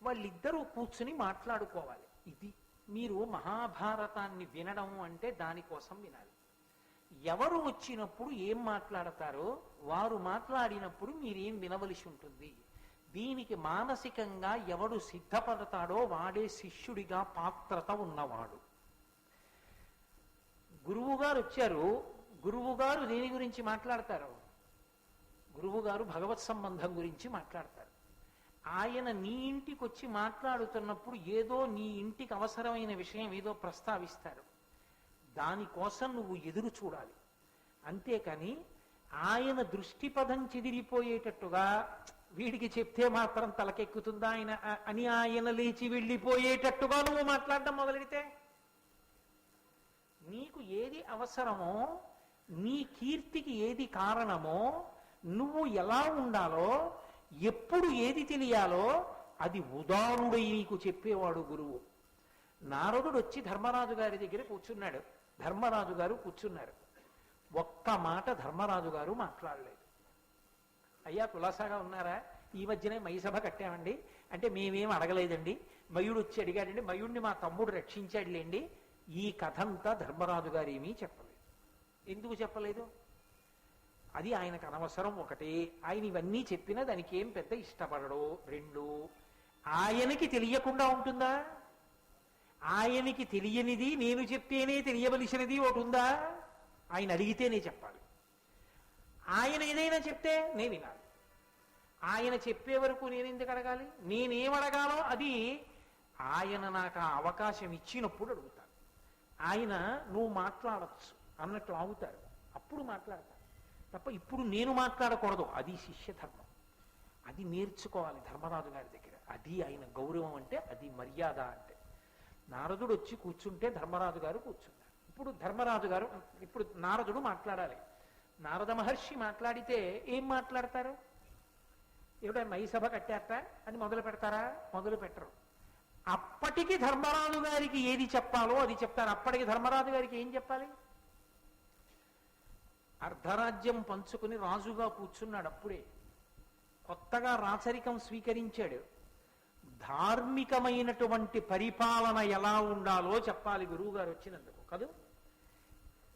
వాళ్ళిద్దరూ కూర్చుని మాట్లాడుకోవాలి. ఇది మీరు మహాభారతాన్ని వినడం అంటే దానికోసం వినాలి. ఎవరు వచ్చినప్పుడు ఏం మాట్లాడతారో వారు మాట్లాడినప్పుడు మీరేం వినవలసి ఉంటుంది. దీనికి మానసికంగా ఎవడు సిద్ధపడతాడో వాడే శిష్యుడిగా పాత్రత ఉన్నవాడు. గురువుగారు వచ్చారు. గురువుగారు దేని గురించి మాట్లాడతారు? గురువుగారు భగవత్ సంబంధం గురించి మాట్లాడతారు. ఆయన నీ ఇంటికి వచ్చి మాట్లాడుతున్నప్పుడు ఏదో నీ ఇంటికి అవసరమైన విషయం ఏదో ప్రస్తావిస్తారు, దానికోసం నువ్వు ఎదురు చూడాలి. అంతేకాని ఆయన దృష్టిపథం చెదిరిపోయేటట్టుగా వీడికి చెప్తే మాత్రం తలకెక్కుతుందా ఆయన అని ఆయన లేచి వెళ్ళిపోయేటట్టుగా నువ్వు మాట్లాడడం మొదలెడితే, నీకు ఏది అవసరమో, నీ కీర్తికి ఏది కారణమో, నువ్వు ఎలా ఉండాలో, ఎప్పుడు ఏది తెలియాలో అది ఉదారుడై నీకు చెప్పేవాడు గురువు. నారదుడు వచ్చి ధర్మరాజు గారి దగ్గర కూర్చున్నాడు. ధర్మరాజు గారు కూర్చున్నారు. ఒక్క మాట ధర్మరాజు గారు మాట్లాడలేదు. అయ్యా కులాసాగా ఉన్నారా, ఈ మధ్యనే మయసభ కట్టామండి అంటే మేమేం అడగలేదండి, మయుడు వచ్చి అడిగాడండి, మయుడిని మా తమ్ముడు రక్షించాడులేండి. ఈ కథంతా ధర్మరాజు గారు ఏమీ చెప్పలేదు. ఎందుకు చెప్పలేదు? అది ఆయనకు అనవసరం. ఒకటి, ఆయన ఇవన్నీ చెప్పినా దానికి ఏం పెద్ద ఇష్టపడడు. రెండు, ఆయనకి తెలియకుండా ఉంటుందా? ఆయనకి తెలియనిది నేను చెప్తేనే తెలియవలసినది ఒకటి ఉందా? ఆయన అడిగితేనే చెప్పాలి. ఆయన ఏదైనా చెప్తే నేను వినాలి. ఆయన చెప్పే వరకు నేను ఎందుకు అడగాలి? నేనేం అడగాలో అది ఆయన నాకు ఆ అవకాశం ఇచ్చినప్పుడు అడుగుతాను. ఆయన నువ్వు మాట్లాడచ్చు అన్నట్టు ఆగుతారు, అప్పుడు మాట్లాడతాను తప్ప ఇప్పుడు నేను మాట్లాడకూడదు. అది శిష్య ధర్మం. అది నేర్చుకోవాలి ధర్మరాజు గారి దగ్గర. అది ఆయన గౌరవం అంటే, అది మర్యాద అంటే. నారదుడు వచ్చి కూర్చుంటే ధర్మరాజు గారు కూర్చున్నారు. ఇప్పుడు నారదుడు మాట్లాడాలి. నారద మహర్షి మాట్లాడితే ఏం మాట్లాడతారు? ఏమిటో మై సభ కట్టారట అని మొదలు పెడతారా? మొదలు పెట్టరు. అప్పటికి ధర్మరాజు గారికి ఏది చెప్పాలో అది చెప్తారు. అప్పటికి ధర్మరాజు గారికి ఏం చెప్పాలి? అర్ధరాజ్యం పంచుకుని రాజుగా కూర్చున్నాడు. అప్పుడే కొత్తగా రాచరికం స్వీకరించాడు. ధార్మికమైనటువంటి పరిపాలన ఎలా ఉండాలో చెప్పాలి గురువు గారు వచ్చినందుకు కదూ.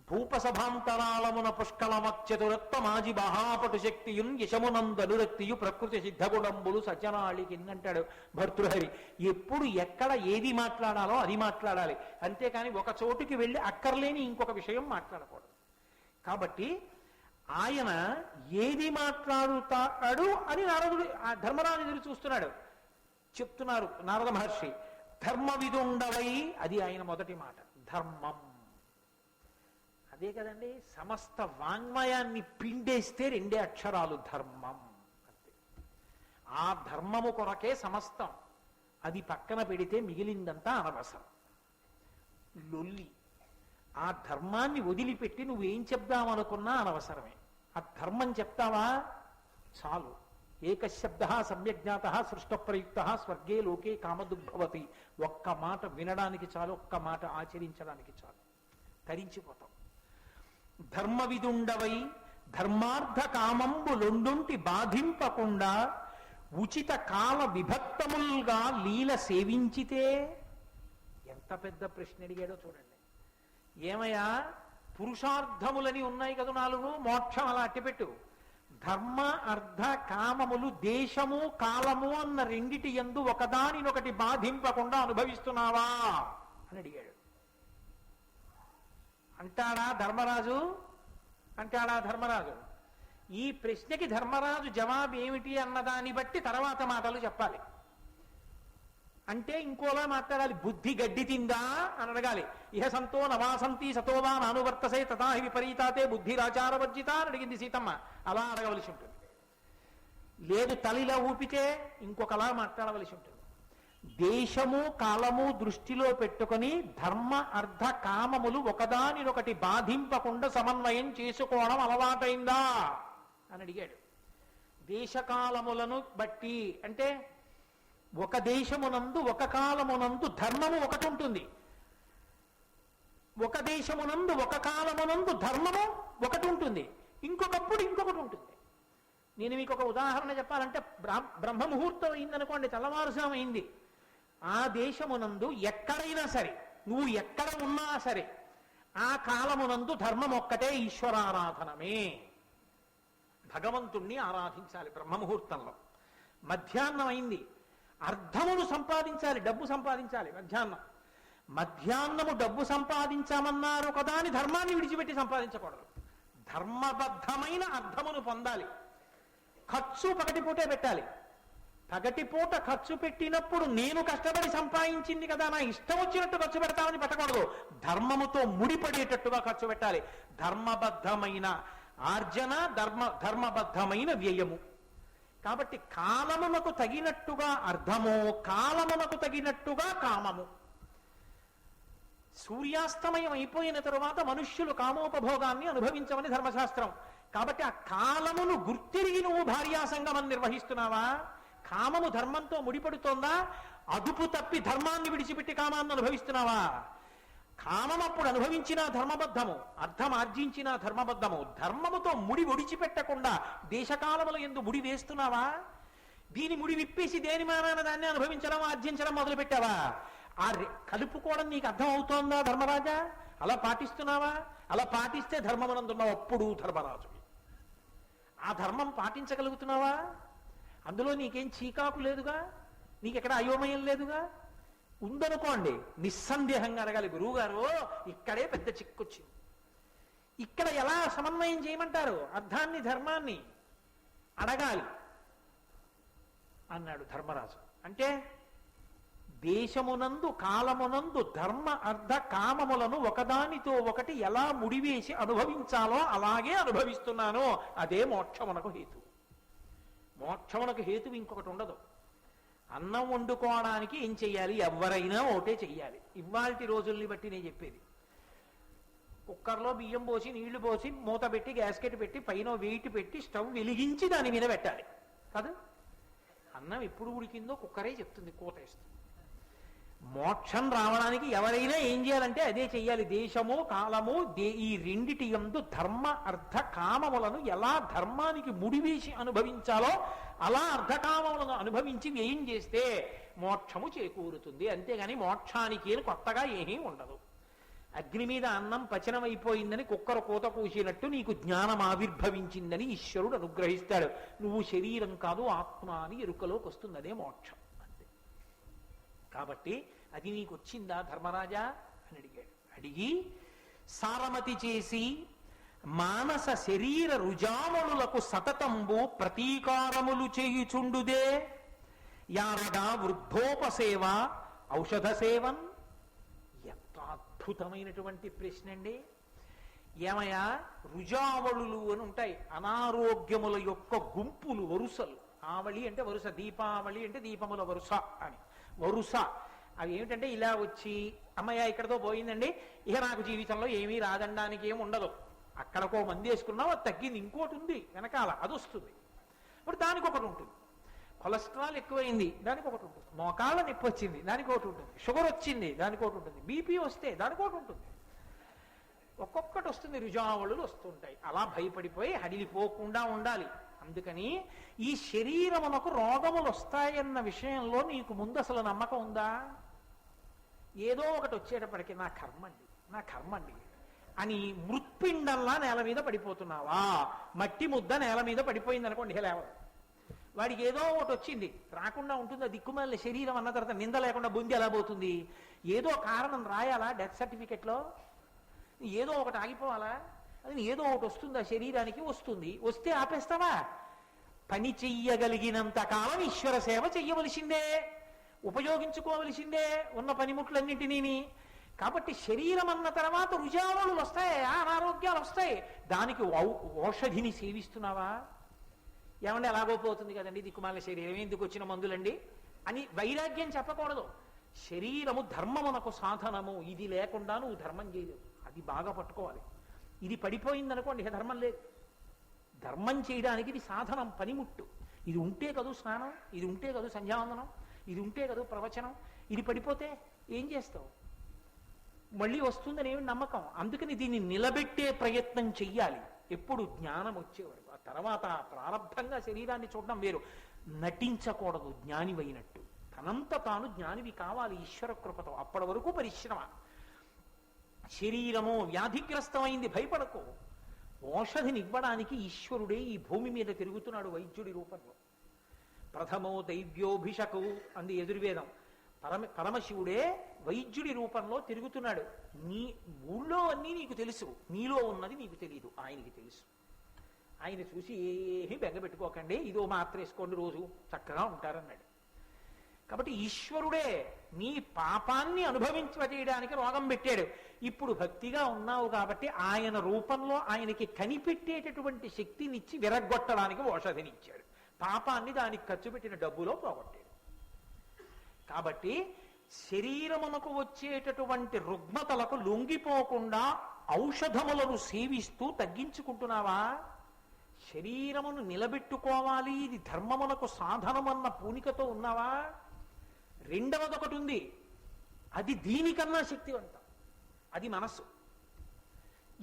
భూపసభాంతరాళమున పుష్కళమత్యతురత్వ మాజి మహాపటు శక్తియున్ యశమునందనురక్తియు ప్రకృతి సిద్ధగుణంబులు సజ్జనాళికి అంటాడు భర్తృహరి. ఎప్పుడు ఎక్కడ ఏది మాట్లాడాలో అది మాట్లాడాలి, అంతేకాని ఒక చోటుకి వెళ్ళి అక్కర్లేని ఇంకొక విషయం మాట్లాడకూడదు. కాబట్టి ఆయన ఏది మాట్లాడుతాడు అని నారదుడు ధర్మరాజు ఎదురు చూస్తున్నాడు. చెప్తున్నారు నారద మహర్షి, ధర్మ విదుండవై, అది ఆయన మొదటి మాట. ధర్మం అదే కదండి, సమస్త వాంగ్మయాన్ని పిండేస్తే రెండే అక్షరాలు ధర్మం అంతే. ఆ ధర్మము కొరకే సమస్తం. అది పక్కన పెడితే మిగిలిందంతా అనవసరం, లొల్లి. ఆ ధర్మాన్ని వదిలిపెట్టి నువ్వేం చెప్దామనుకున్నా అనవసరమే. ఆ ధర్మం చెప్తావా చాలు. ఏకశబ్ద సమ్యజ్ఞాత సృష్ట ప్రయుక్త స్వర్గే లోకే కామదుగ్భవతి. ఒక్క మాట వినడానికి చాలు, ఒక్క మాట ఆచరించడానికి చాలు, తరించిపోతాం. ధర్మ విదుండవై ధర్మార్థ కామంబులొండుంటి బాధింపకుండా ఉచిత కాల విభక్తములుగా లీల సేవించితే. ఎంత పెద్ద ప్రశ్న అడిగాడో చూడండి. ఏమయ్యా, పురుషార్థములని ఉన్నాయి కదా 4, మోక్షం అలా అట్టిపెట్టు. ధర్మ అర్థ కామములు దేశము కాలము అన్న రెండిటి యందు ఒకదానినొకటి బాధింపకుండా అనుభవిస్తున్నావా అని అడిగాడు. అంటాడా ధర్మరాజు? ఈ ప్రశ్నకి ధర్మరాజు జవాబు ఏమిటి అన్నదాన్ని బట్టి తర్వాత మాటలు చెప్పాలి. అంటే ఇంకోలా మాట్లాడాలి. బుద్ధి గడ్డి తిందా అని అడగాలి. ఇహ సంతో నవాసంతి సతోవా నానువర్తసే తథాహి విపరీతాతే బుద్ధిరాచారవర్జిత అని అడిగింది సీతమ్మ. అలా అడగవలసి ఉంటుంది. లేదు తలిలా ఊపితే ఇంకొకలా మాట్లాడవలసి ఉంటుంది. దేశము కాలము దృష్టిలో పెట్టుకొని ధర్మ అర్థ కామములు ఒకదానినొకటి బాధింపకుండా సమన్వయం చేసుకోవడం అలవాటైందా అని అడిగాడు. దేశకాలములను బట్టి అంటే ఒక దేశమునందు ఒక కాలమునందు ధర్మము ఒకటి ఉంటుంది, ఒక దేశమునందు ఒక కాలమునందు ధర్మము ఒకటి ఉంటుంది, ఇంకొకప్పుడు ఇంకొకటి ఉంటుంది. నేను మీకు ఒక ఉదాహరణ చెప్పాలంటే, బ్రహ్మముహూర్తం అయిందనుకోండి, తెల్లవారుజాము అయింది. ఆ దేశమునందు ఎక్కడైనా సరే, నువ్వు ఎక్కడ ఉన్నా సరే, ఆ కాలమునందు ధర్మం ఒక్కటే, ఈశ్వరారాధనమే. భగవంతుణ్ణి ఆరాధించాలి బ్రహ్మముహూర్తంలో. మధ్యాహ్నం అయింది, అర్థమును సంపాదించాలి, డబ్బు సంపాదించాలి. మధ్యాహ్నము డబ్బు సంపాదించామన్నారు కదా అని ధర్మాన్ని విడిచిపెట్టి సంపాదించకూడదు. ధర్మబద్ధమైన అర్థమును పొందాలి. ఖర్చు పగటిపూటే పెట్టాలి. పగటిపూట ఖర్చు పెట్టినప్పుడు నేను కష్టపడి సంపాదించింది కదా, నా ఇష్టం వచ్చినట్టు ఖర్చు పెడతామని పెట్టకూడదు. ధర్మముతో ముడిపడేటట్టుగా ఖర్చు పెట్టాలి. ధర్మబద్ధమైన ఆర్జన, ధర్మబద్ధమైన వ్యయము. కాబట్టి కాలమునకు తగినట్టుగా అర్థము, కాలమునకు తగినట్టుగా కామము. సూర్యాస్తమయం అయిపోయిన తరువాత మనుష్యులు కామోపభోగాన్ని అనుభవించమని ధర్మశాస్త్రం. కాబట్టి ఆ కాలమును గుర్తిరిగి నువ్వు భార్యాసంగమం నిర్వహిస్తున్నావా? కామము ధర్మంతో ముడిపడుతోందా? అదుపు తప్పి ధర్మాన్ని విడిచిపెట్టి కామాన్ని అనుభవిస్తున్నావా? కామం అప్పుడు అనుభవించిన ధర్మబద్ధము, అర్థం ఆర్జించిన ధర్మబద్ధము. ధర్మముతో ముడి ఒడిచిపెట్టకుండా దేశకాలముల యందు ముడి వేస్తున్నావా? దీని ముడి విప్పేసి దేని మానాన దాన్ని అనుభవించడం, ఆర్జించడం మొదలు పెట్టావా? ఆ కలుపుకోవడం నీకు అర్థం అవుతోందా ధర్మరాజా? అలా పాటిస్తున్నావా? అలా పాటిస్తే ధర్మమునందున్నావు, అప్పుడు ధర్మరాజు. ఆ ధర్మం పాటించగలుగుతున్నావా? అందులో నీకేం చీకాకు లేదుగా, నీకెక్కడ అయోమయం లేదుగా. ఉందనుకోండి, నిస్సందేహంగా అడగాలి, గురువుగారు ఇక్కడే పెద్ద చిక్కొచ్చింది, ఇక్కడ ఎలా సమన్వయం చేయమంటారు అర్థాన్ని ధర్మాన్ని అడగాలి అన్నాడు ధర్మరాజు. అంటే దేశమునందు కాలమునందు ధర్మ అర్థ కామములను ఒకదానితో ఒకటి ఎలా ముడివేసి అనుభవించాలో అలాగే అనుభవిస్తున్నాను. అదే మోక్షమునకు హేతు. మోక్షమునకు హేతు ఇంకొకటి ఉండదు. అన్నం వండుకోవడానికి ఏం చెయ్యాలి? ఎవరైనా ఒకటే చెయ్యాలి. ఇవాల్టి రోజుల్ని బట్టి నేను చెప్పేది, కుక్కర్లో బియ్యం పోసి నీళ్లు పోసి మూత పెట్టి గ్యాస్కెట్ పెట్టి పైన వెయిట్ పెట్టి స్టవ్ వెలిగించి దాని మీద పెట్టాలి కాదు. అన్నం ఎప్పుడు ఉడికిందో కుక్కరే చెప్తుంది, కూతేస్తుంది. మోక్షం రావడానికి ఎవరైనా ఏం చేయాలంటే అదే చెయ్యాలి. దేశము కాలము ఈ రెండిటి యందు ధర్మ అర్థ కామములను ఎలా ధర్మానికి ముడివేసి అనుభవించాలో అలా అర్ధకామములను అనుభవించి వ్యయం చేస్తే మోక్షము చేకూరుతుంది. అంతేగాని మోక్షానికి కొత్తగా ఏమీ ఉండదు. అగ్ని మీద అన్నం పచనం అయిపోయిందని కుక్కర కూత కూసినట్టు నీకు జ్ఞానం ఆవిర్భవించిందని ఈశ్వరుడు అనుగ్రహిస్తాడు. నువ్వు శరీరం కాదు ఆత్మ అని ఎరుకలోకి వస్తుంది. అదే మోక్షం. కాబట్టి అది నీకు వచ్చిందా ధర్మరాజా అని అడిగాడు. అడిగి సారమతి చేసి మానస శరీర రుజామణులకు సతతంబు ప్రతీకారములు చేయుచుండుదే యారగా వృద్ధోపసేవ ఔషధ సేవన్. ఎంత అద్భుతమైనటువంటి ప్రశ్న అండి. ఏమయ్యా, రుజావళులు అని ఉంటాయి, అనారోగ్యముల యొక్క గుంపులు, వరుసలు. ఆవళి అంటే వరుస, దీపావళి అంటే దీపముల వరుస అని వరుస. అవి ఏమిటంటే ఇలా వచ్చి అమ్మయ్య ఇక్కడతో పోయిందండి, ఇక నాకు జీవితంలో ఏమీ రాదనడానికి ఏమి ఉండదు. అక్కడికో మంది వేసుకున్నావు, అది తగ్గింది, ఇంకోటి ఉంది వెనకాల, అది వస్తుంది. ఇప్పుడు దానికి ఒకటి ఉంటుంది. కొలెస్ట్రాల్ ఎక్కువైంది, దానికి ఒకటి ఉంటుంది. మోకాళ్ళ నొప్పి వచ్చింది, దానికి ఒకటి ఉంటుంది. షుగర్ వచ్చింది, దానికి ఒకటి ఉంటుంది. బీపీ వస్తే దానికి ఒకటి ఉంటుంది. ఒక్కొక్కటి వస్తుంది, రుజావళులు వస్తుంటాయి. అలా భయపడిపోయి హడిలిపోకుండా ఉండాలి. అందుకని ఈ శరీరమునకు రోగములు వస్తాయన్న విషయంలో నీకు ముందు అసలు నమ్మకం ఉందా? ఏదో ఒకటి వచ్చేటప్పటికి నా కర్మండి, నా కర్మండి అని మృత్పిండల్లా నేల మీద పడిపోతున్నావా? మట్టి ముద్ద నేల మీద పడిపోయింది అనుకోండి, లేవదు. వాడికి ఏదో ఒకటి వచ్చింది, రాకుండా ఉంటుంది. దిక్కుమాలిన శరీరం అన్న తర్వాత నింద లేకుండా బొంది ఎలా పోతుంది? ఏదో కారణం రాయాలా డెత్ సర్టిఫికెట్లో? ఏదో ఒకటి ఆగిపోవాలా? అది ఏదో ఒకటి వస్తుంది ఆ శరీరానికి. వస్తుంది, వస్తే ఆపేస్తావా? పని చెయ్యగలిగినంత కాలం ఈశ్వర సేవ చెయ్యవలసిందే, ఉపయోగించుకోవలసిందే ఉన్న పనిముట్లన్నింటినీ. కాబట్టి శరీరం అన్న తర్వాత రుజావళులు వస్తాయి, అనారోగ్యాలు వస్తాయి. దానికి ఔషధిని సేవిస్తున్నావా? ఏమంటే ఎలాగోపోతుంది కదండి, దిక్కుమాల శరీరం ఎందుకు వచ్చిన మందులండి అని వైరాగ్యం చెప్పకూడదు. శరీరము ధర్మమునకు సాధనము, ఇది లేకుండా నువ్వు ధర్మం చేయలేవు. అది బాగా పట్టుకోవాలి. ఇది పడిపోయిందనుకోండి, ఇక ధర్మం లేదు. ధర్మం చేయడానికి ఇది సాధనం, పనిముట్టు. ఇది ఉంటే కదూ స్నానం, ఇది ఉంటే కదూ సంధ్యావందనం, ఇది ఉంటే కదూ ప్రవచనం. ఇది పడిపోతే ఏం చేస్తావు? మళ్ళీ వస్తుందని ఏమి నమ్మకం. అందుకని దీన్ని నిలబెట్టే ప్రయత్నం చెయ్యాలి ఎప్పుడు జ్ఞానం వచ్చేవారు. ఆ తర్వాత ప్రారంభంగా శరీరాన్ని చూడడం వేరు. నటించకూడదు జ్ఞానివైనట్టు. తనంత తాను జ్ఞానివి కావాలి ఈశ్వర కృపతో. అప్పటి వరకు పరిశ్రమ. శరీరము వ్యాధిగ్రస్తమైంది, భయపడకు. ఔషధిని ఇవ్వడానికి ఈశ్వరుడే ఈ భూమి మీద తిరుగుతున్నాడు వైద్యుడి రూపంలో. ప్రథమో దైవ్యోభిషకు అంది యజుర్వేదం. పరమశివుడే వైద్యుడి రూపంలో తిరుగుతున్నాడు. నీ ఊళ్ళో అన్నీ నీకు తెలుసు, నీలో ఉన్నది నీకు తెలియదు, ఆయనకి తెలుసు. ఆయన చూసి ఏమీ బెంగ పెట్టుకోకండి, ఇదో మాత్ర వేసుకోండి రోజు చక్కగా ఉంటారన్నాడు. కాబట్టి ఈశ్వరుడే నీ పాపాన్ని అనుభవించజేయడానికి రోగం పెట్టాడు. ఇప్పుడు భక్తిగా ఉన్నావు కాబట్టి ఆయన రూపంలో ఆయనకి కనిపెట్టేటటువంటి శక్తినిచ్చి విరగ్గొట్టడానికి ఔషధినిచ్చాడు. పాపాన్ని దానికి ఖర్చు పెట్టిన డబ్బులో పోగొట్టాడు. కాబట్టి శరీరమునకు వచ్చేటటువంటి రుగ్మతలకు లొంగిపోకుండా ఔషధములను సేవిస్తూ తగ్గించుకుంటున్నావా? శరీరమును నిలబెట్టుకోవాలి, ఇది ధర్మమునకు సాధనమన్న పూనికతో ఉన్నావా? రెండవదొకటి ఉంది, అది దీనికన్నా శక్తివంతం, అది మనస్సు.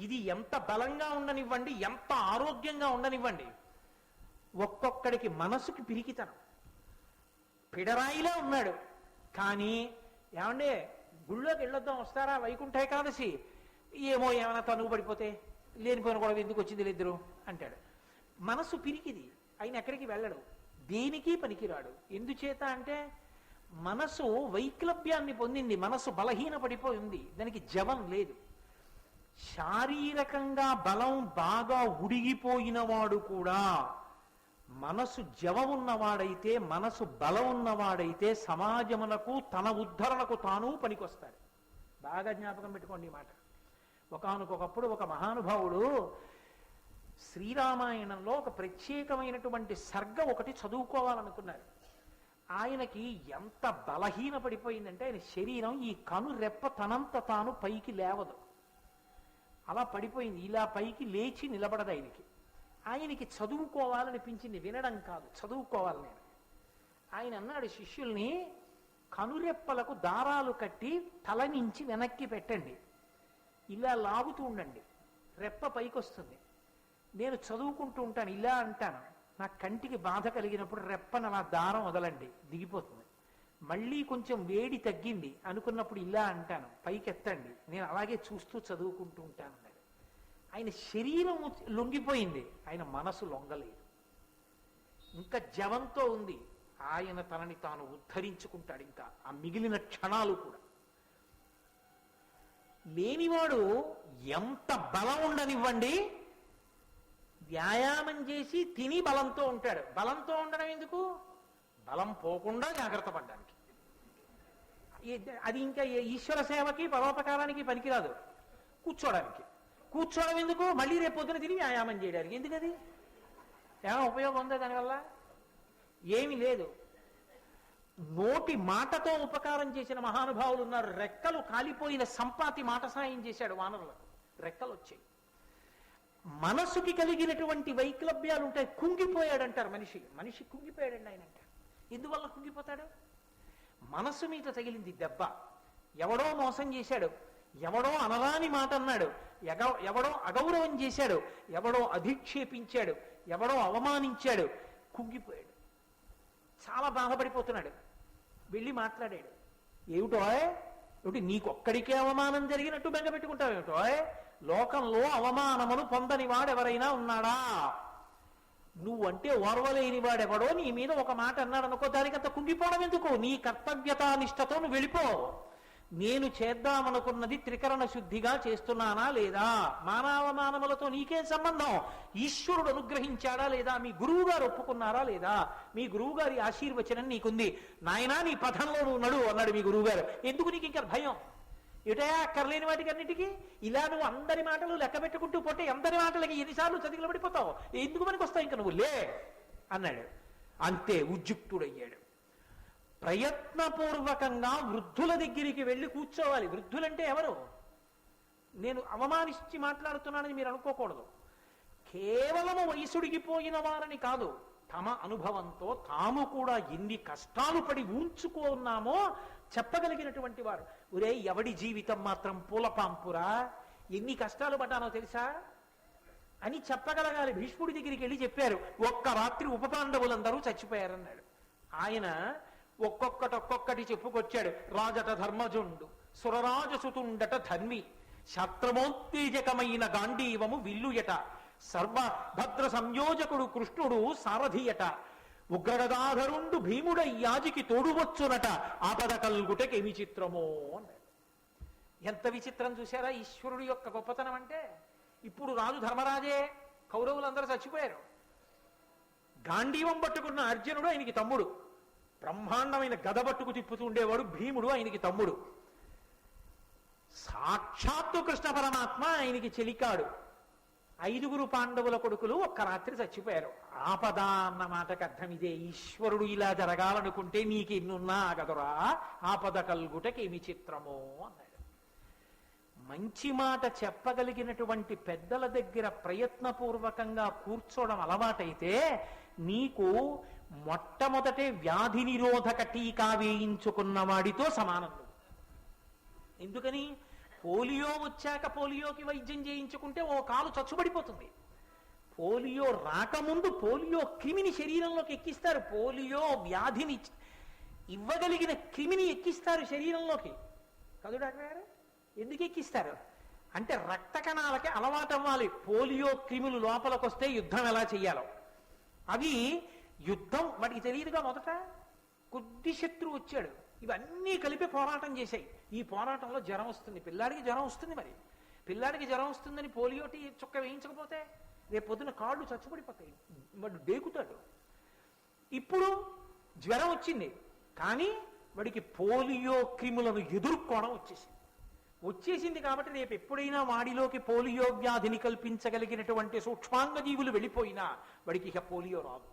ఇది ఎంత బలంగా ఉండనివ్వండి, ఎంత ఆరోగ్యంగా ఉండనివ్వండి, ఒక్కొక్కడికి మనసుకి పిరికితనం. పిడరాయిలా ఉన్నాడు కానీ ఏమండే గుళ్ళోకి వెళ్ళొద్దాం వస్తారా వైకుంఠ ఏకాదశి, ఏమో ఏమైనా తనువు పడిపోతే లేనిపోయిన గొడవ ఎందుకు వచ్చింది ఇద్దరు అంటాడు. మనసు పిరికిది, ఆయన ఎక్కడికి వెళ్ళడు, దేనికి పనికిరాడు. ఎందుచేత అంటే మనసు వైక్లభ్యాన్ని పొందింది, మనసు బలహీన పడిపోయింది, దానికి జవం లేదు. శారీరకంగా బలం బాగా ఉడిగిపోయిన వాడు కూడా మనసు జవం ఉన్నవాడైతే, మనసు బలం ఉన్నవాడైతే సమాజమునకు తన ఉద్ధరణకు తాను పనికొస్తాడు. బాగా జ్ఞాపకం పెట్టుకోండి ఈ మాట. ఒకానొకప్పుడు ఒక మహానుభావుడు శ్రీరామాయణంలో ఒక ప్రత్యేకమైనటువంటి సర్గ ఒకటి చదువుకోవాలనుకున్నారు. ఆయనకి ఎంత బలహీన పడిపోయిందంటే ఆయన శరీరం ఈ కను రెప్ప తనంత తాను పైకి లేవదు, అలా పడిపోయింది. ఇలా పైకి లేచి నిలబడదు ఆయనకి చదువుకోవాలనిపించింది, వినడం కాదు, చదువుకోవాలి నేను. ఆయన అన్నాడు శిష్యుల్ని, కనురెప్పలకు దారాలు కట్టి తల నుంచి వెనక్కి పెట్టండి, ఇలా లాగుతూ ఉండండి, రెప్ప పైకి వస్తుంది. నేను చదువుకుంటూ ఉంటాను, ఇలా అంటాను, నా కంటికి బాధ కలిగినప్పుడు రెప్పన అలా దారం వదలండి, దిగిపోతుంది. మళ్ళీ కొంచెం వేడి తగ్గింది అనుకున్నప్పుడు ఇలా అంటాను, పైకి ఎత్తండి, నేను అలాగే చూస్తూ చదువుకుంటూ ఉంటాను. ఆయన శరీరం లొంగిపోయింది, ఆయన మనసు లొంగలేదు, ఇంకా జవంతో ఉంది. ఆయన తనని తాను ఉద్ధరించుకుంటాడు. ఇంకా ఆ మిగిలిన క్షణాలు కూడా లేనివాడు ఎంత బలం ఉండనివ్వండి, వ్యాయామం చేసి తిని బలంతో ఉంటాడు. బలంతో ఉండడం ఎందుకు? బలం పోకుండా జాగ్రత్త పడ్డానికి. అది ఇంకా ఈశ్వర సేవకి పరోపకారానికి పనికిరాదు. కూర్చోవడం ఎందుకు? మళ్ళీ రేపు పొద్దున తిని వ్యాయామం చేయడానికి. ఎందుకది? ఏమైనా ఉపయోగం ఉందా దానివల్ల? ఏమీ లేదు. నోటి మాటతో ఉపకారం చేసిన మహానుభావులు ఉన్నారు. రెక్కలు కాలిపోయిన సంపాతి మాట సాయం చేశాడు వానరులకు, రెక్కలు వచ్చాయి. మనసుకి కలిగినటువంటి వైక్లభ్యాలు ఉంటాయి. కుంగిపోయాడంటారు మనిషి కుంగిపోయాడండి ఆయన అంటారు. ఎందువల్ల కుంగిపోతాడు? మనసు మీద తగిలింది దెబ్బ. ఎవడో మోసం చేశాడు, ఎవడో అనరాని మాట అన్నాడు, ఎవడో అగౌరవం చేశాడు, ఎవడో అధిక్షేపించాడు, ఎవడో అవమానించాడు, కుంగిపోయాడు. చాలా బాధపడిపోతున్నాడు. వెళ్ళి మాట్లాడాడు. ఏమిటి నీకొక్కడికే అవమానం జరిగినట్టు బెంగ పెట్టుకుంటావు ఏమిటో? లోకంలో అవమానమును పొందని వాడెవరైనా ఉన్నాడా? నువ్వంటే ఓర్వలేని వాడెవడో నీ మీద ఒక మాట అన్నాడు అనుకో, దానికంత కుంగిపోవడం ఎందుకు? నీ కర్తవ్యతానిష్టతో నువ్వు వెళ్ళిపో. నేను చేద్దామనుకున్నది త్రికరణ శుద్ధిగా చేస్తున్నానా లేదా? మానవమానములతో నీకేం సంబంధం? ఈశ్వరుడు అనుగ్రహించాడా లేదా? మీ గురువు గారు ఒప్పుకున్నారా లేదా? మీ గురువు గారి ఆశీర్వచనం నీకుంది. నాయనా నీ పథంలో నువ్వు నడు అన్నాడు మీ గురువు గారు. ఎందుకు నీకు ఇంకా భయం? ఏటయా అక్కర్లేని వాటికి అన్నిటికీ ఇలా నువ్వు అందరి మాటలు లెక్క పెట్టుకుంటూ పోతే అందరి మాటలకి ఎన్నిసార్లు చతికిల పడిపోతావు? ఎందుకు మనకి వస్తావు? ఇంకా నువ్వు లే అన్నాడు. అంతే, ఉద్యుక్తుడయ్యాడు. ప్రయత్నపూర్వకంగా వృద్ధుల దగ్గరికి వెళ్ళి కూర్చోవాలి. వృద్ధులంటే ఎవరు? నేను అవమానించి మాట్లాడుతున్నానని మీరు అనుకోకూడదు. కేవలము వయసుడిగిపోయిన వారని కాదు, తమ అనుభవంతో తాము కూడా ఎన్ని కష్టాలు పడి ఊంచుకున్నామో చెప్పగలిగినటువంటి వారు. ఒరే ఎవడి జీవితం మాత్రం పూలపాంపురా, ఎన్ని కష్టాలు పడ్డానో తెలుసా అని చెప్పగలగాలి. భీష్ముడి దగ్గరికి వెళ్ళి చెప్పారు, ఒక్క రాత్రి ఉపపాండవులందరూ చచ్చిపోయారన్నాడు. ఆయన ఒక్కొక్కటి చెప్పుకొచ్చాడు. రాజట ధర్మజుండు, సురరాజసుతుండట ధర్మి, శాస్త్రమోత్తేజకమైన గాంధీవము విల్లుయట, సర్వభద్ర సంయోజకుడు కృష్ణుడు సారథియట, ఉగ్రగదాధరుండు భీముడయ్యాజికి తోడువచ్చునట, ఆపద కల్గుటకేమి చిత్రమో అన్నాడు. ఎంత విచిత్రం చూశారా ఈశ్వరుడు యొక్క గొప్పతనం అంటే! ఇప్పుడు రాజు ధర్మరాజే, కౌరవులందరూ చచ్చిపోయారు. గాంధీవం పట్టుకున్న అర్జునుడు ఆయనకి తమ్ముడు, బ్రహ్మాండమైన గద పట్టుకు తిప్పుతూ ఉండేవాడు భీముడు, ఆయనకి తమ్ముడు. సాక్షాత్తు కృష్ణ పరమాత్మ ఆయనకి చెలికాడు. 5 పాండవుల కొడుకులు ఒక్క రాత్రి చచ్చిపోయారు. ఆపద అన్న మాటకు అర్థం ఇదే. ఈశ్వరుడు ఇలా జరగాలనుకుంటే నీకు ఎన్నున్నా ఆగదురా, ఆపద కల్గుటకేమి చిత్రమో అన్నాడు. మంచి మాట చెప్పగలిగినటువంటి పెద్దల దగ్గర ప్రయత్నపూర్వకంగా కూర్చోవడం అలవాటైతే నీకు మొట్టమొదటే వ్యాధి నిరోధక టీకా వేయించుకున్న వాడితో సమానం. ఎందుకని? పోలియో వచ్చాక పోలియోకి వైద్యం చేయించుకుంటే ఓ కాలు చచ్చుబడిపోతుంది. పోలియో రాకముందు పోలియో క్రిమిని శరీరంలోకి ఎక్కిస్తారు. పోలియో వ్యాధిని ఇవ్వగలిగిన క్రిమిని ఎక్కిస్తారు శరీరంలోకి. కదు డాక్టర్ గారు? ఎందుకు ఎక్కిస్తారు అంటే రక్త కణాలకి అలవాటు అవ్వాలి. పోలియో క్రిములు లోపలికి వస్తే యుద్ధం ఎలా చెయ్యాలో. అవి యుద్ధం వాడికి తెలియదుగా. మొదట కొద్ది శత్రువు వచ్చాడు, ఇవన్నీ కలిపి పోరాటం చేశాయి. ఈ పోరాటంలో జ్వరం వస్తుంది, పిల్లాడికి జ్వరం వస్తుంది. మరి పిల్లాడికి జ్వరం వస్తుందని పోలియో చుక్క వేయించకపోతే రేపు పొద్దున కాళ్ళు చచ్చుపడిపోతాయి, వాడు డేకుతాడు. ఇప్పుడు జ్వరం వచ్చింది, కానీ వాడికి పోలియో క్రిములను ఎదుర్కోవడం వచ్చేసింది కాబట్టి రేపు ఎప్పుడైనా వాడిలోకి పోలియో వ్యాధిని కల్పించగలిగినటువంటి సూక్ష్మాంగ జీవులు వెళ్ళిపోయినా వాడికి ఇక పోలియో రాదు.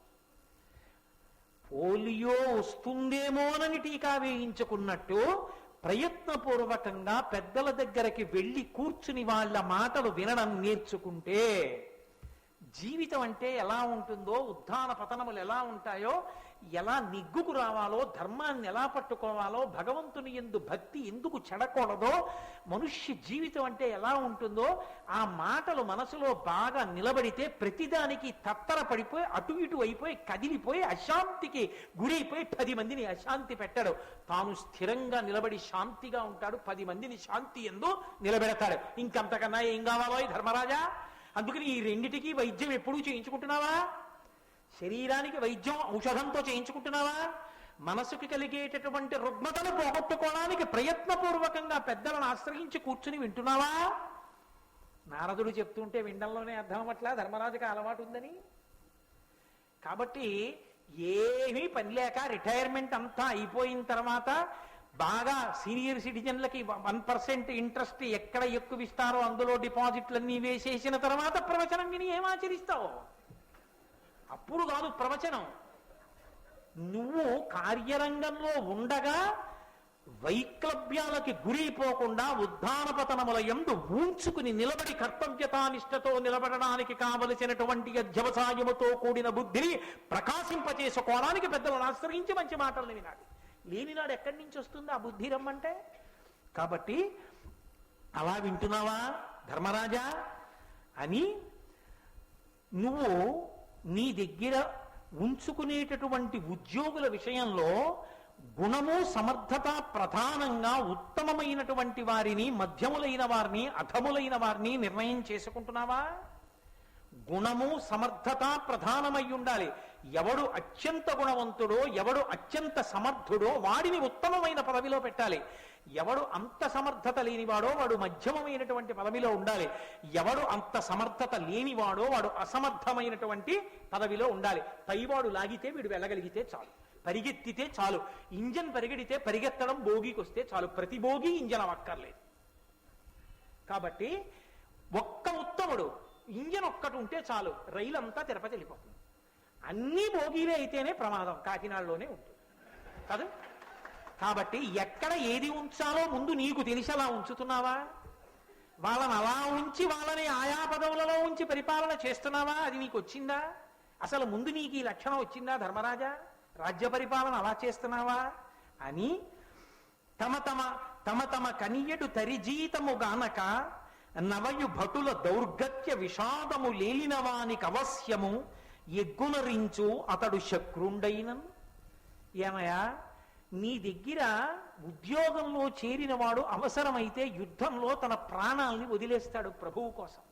పోలియో వస్తుందేమోనని టీకా వేయించుకున్నట్టు ప్రయత్నపూర్వకంగా పెద్దల దగ్గరికి వెళ్ళి కూర్చుని వాళ్ళ మాటలు వినడం నేర్చుకుంటే జీవితం అంటే ఎలా ఉంటుందో, ఉత్థాన పతనములు ఎలా ఉంటాయో, ఎలా నిగ్గుకు రావాలో, ధర్మాన్ని ఎలా పట్టుకోవాలో, భగవంతుని యందు భక్తి ఎందుకు చెడకూడదో, మనుష్య జీవితం అంటే ఎలా ఉంటుందో ఆ మాటలు మనసులో బాగా నిలబడితే ప్రతిదానికి తత్తర పడిపోయి అటు ఇటు అయిపోయి కదిలిపోయి అశాంతికి గురైపోయి 10 మందిని అశాంతి పెట్టాడు. తాను స్థిరంగా నిలబడి శాంతిగా ఉంటాడు, 10 మందిని శాంతి యందు నిలబెడతాడు. ఇంకంతకన్నా ఏం కావాలో ఈ ధర్మరాజా? అందుకని ఈ రెండిటికి వైద్యం ఎప్పుడూ చేయించుకుంటున్నావా? శరీరానికి వైద్యం ఔషధంతో చేయించుకుంటున్నావా? మనసుకి కలిగేటటువంటి రుగ్మతను పోగొట్టుకోవడానికి ప్రయత్నపూర్వకంగా పెద్దలను ఆశ్రయించి కూర్చుని వింటున్నావా? నారదుడు చెప్తుంటే వినడంలోనే అర్థం అవ్వట్లా ధర్మరాజుకి అలవాటు ఉందని. కాబట్టి ఏమీ పని లేక రిటైర్మెంట్ అంతా అయిపోయిన తర్వాత బాగా సీనియర్ సిటిజన్లకి 1% ఇంట్రెస్ట్ ఎక్కడ ఎక్కువ ఇస్తారో అందులో డిపాజిట్లన్నీ వేసేసిన తర్వాత ప్రవచనం విని ఏం ఆచరిస్తావు? అప్పుడు కాదు ప్రవచనం. నువ్వు కార్యరంగంలో ఉండగా వైక్లభ్యాలకి గురైపోకుండా ఉద్ధాన పతనముల యందు ఊంచుకుని నిలబడి కర్తవ్యతానిష్టతో నిలబడడానికి కావలసినటువంటి అధ్యవసాయముతో కూడిన బుద్ధిని ప్రకాశింపచేసుకోవడానికి పెద్దలను ఆశ్రయించి మంచి మాటలను వినాలి. లేనినాడు ఎక్కడి నుంచి వస్తుంది ఆ బుద్ధి రమ్మంటే? కాబట్టి అలా వింటున్నావా ధర్మరాజా అని నువ్వు నీ దగ్గర ఉంచుకునేటటువంటి ఉద్యోగుల విషయంలో గుణము సమర్థత ప్రధానంగా ఉత్తమమైనటువంటి వారిని, మధ్యములైన వారిని, అధములైన వారిని నిర్ణయం చేసుకుంటున్నావా? గుణము సమర్థత ప్రధానమై ఉండాలి. ఎవడు అత్యంత గుణవంతుడో, ఎవడు అత్యంత సమర్థుడో వాడిని ఉత్తమమైన పదవిలో పెట్టాలి. ఎవడు అంత సమర్థత లేనివాడో వాడు మధ్యమమైనటువంటి పదవిలో ఉండాలి. ఎవడు అంత సమర్థత లేనివాడో వాడు అసమర్థమైనటువంటి పదవిలో ఉండాలి. పైవాడు లాగితే వీడు వెళ్ళగలిగితే చాలు, పరిగెత్తితే చాలు. ఇంజన్ పరిగెడితే పరిగెత్తడం భోగికి వస్తే చాలు, ప్రతి భోగి ఇంజన్ అక్కర్లేదు. కాబట్టి ఒక్క ఉత్తముడు ఇంజన్ ఒక్కటి ఉంటే చాలు, రైలు అంతా తిరుపతి వెళ్ళిపోతుంది. అన్ని భోగిలే అయితేనే ప్రమాదం కాకినాడలోనే ఉంటుంది కాదు. కాబట్టి ఎక్కడ ఏది ఉంచాలో ముందు నీకు తెలిసి అలా ఉంచుతున్నావా? వాళ్ళని అలా ఉంచి వాళ్ళని ఆయా పదవులలో ఉంచి పరిపాలన చేస్తున్నావా? అది నీకు వచ్చిందా? అసలు ముందు నీకు ఈ లక్షణం వచ్చిందా ధర్మరాజా? రాజ్య పరిపాలన అలా చేస్తున్నావా అని తమ తమ కనియడు తరిజీతము గానక నవయు భటుల దౌర్గత్య విషాదము లేలినవానికి అవశ్యము ఎగ్గునరించు అతడు శక్రుండైనన్. ఏమయ్యా, నీ దగ్గర ఉద్యోగంలో చేరిన వాడు అవసరమైతే యుద్ధంలో తన ప్రాణాలని వదిలేస్తాడు ప్రభువు కోసం.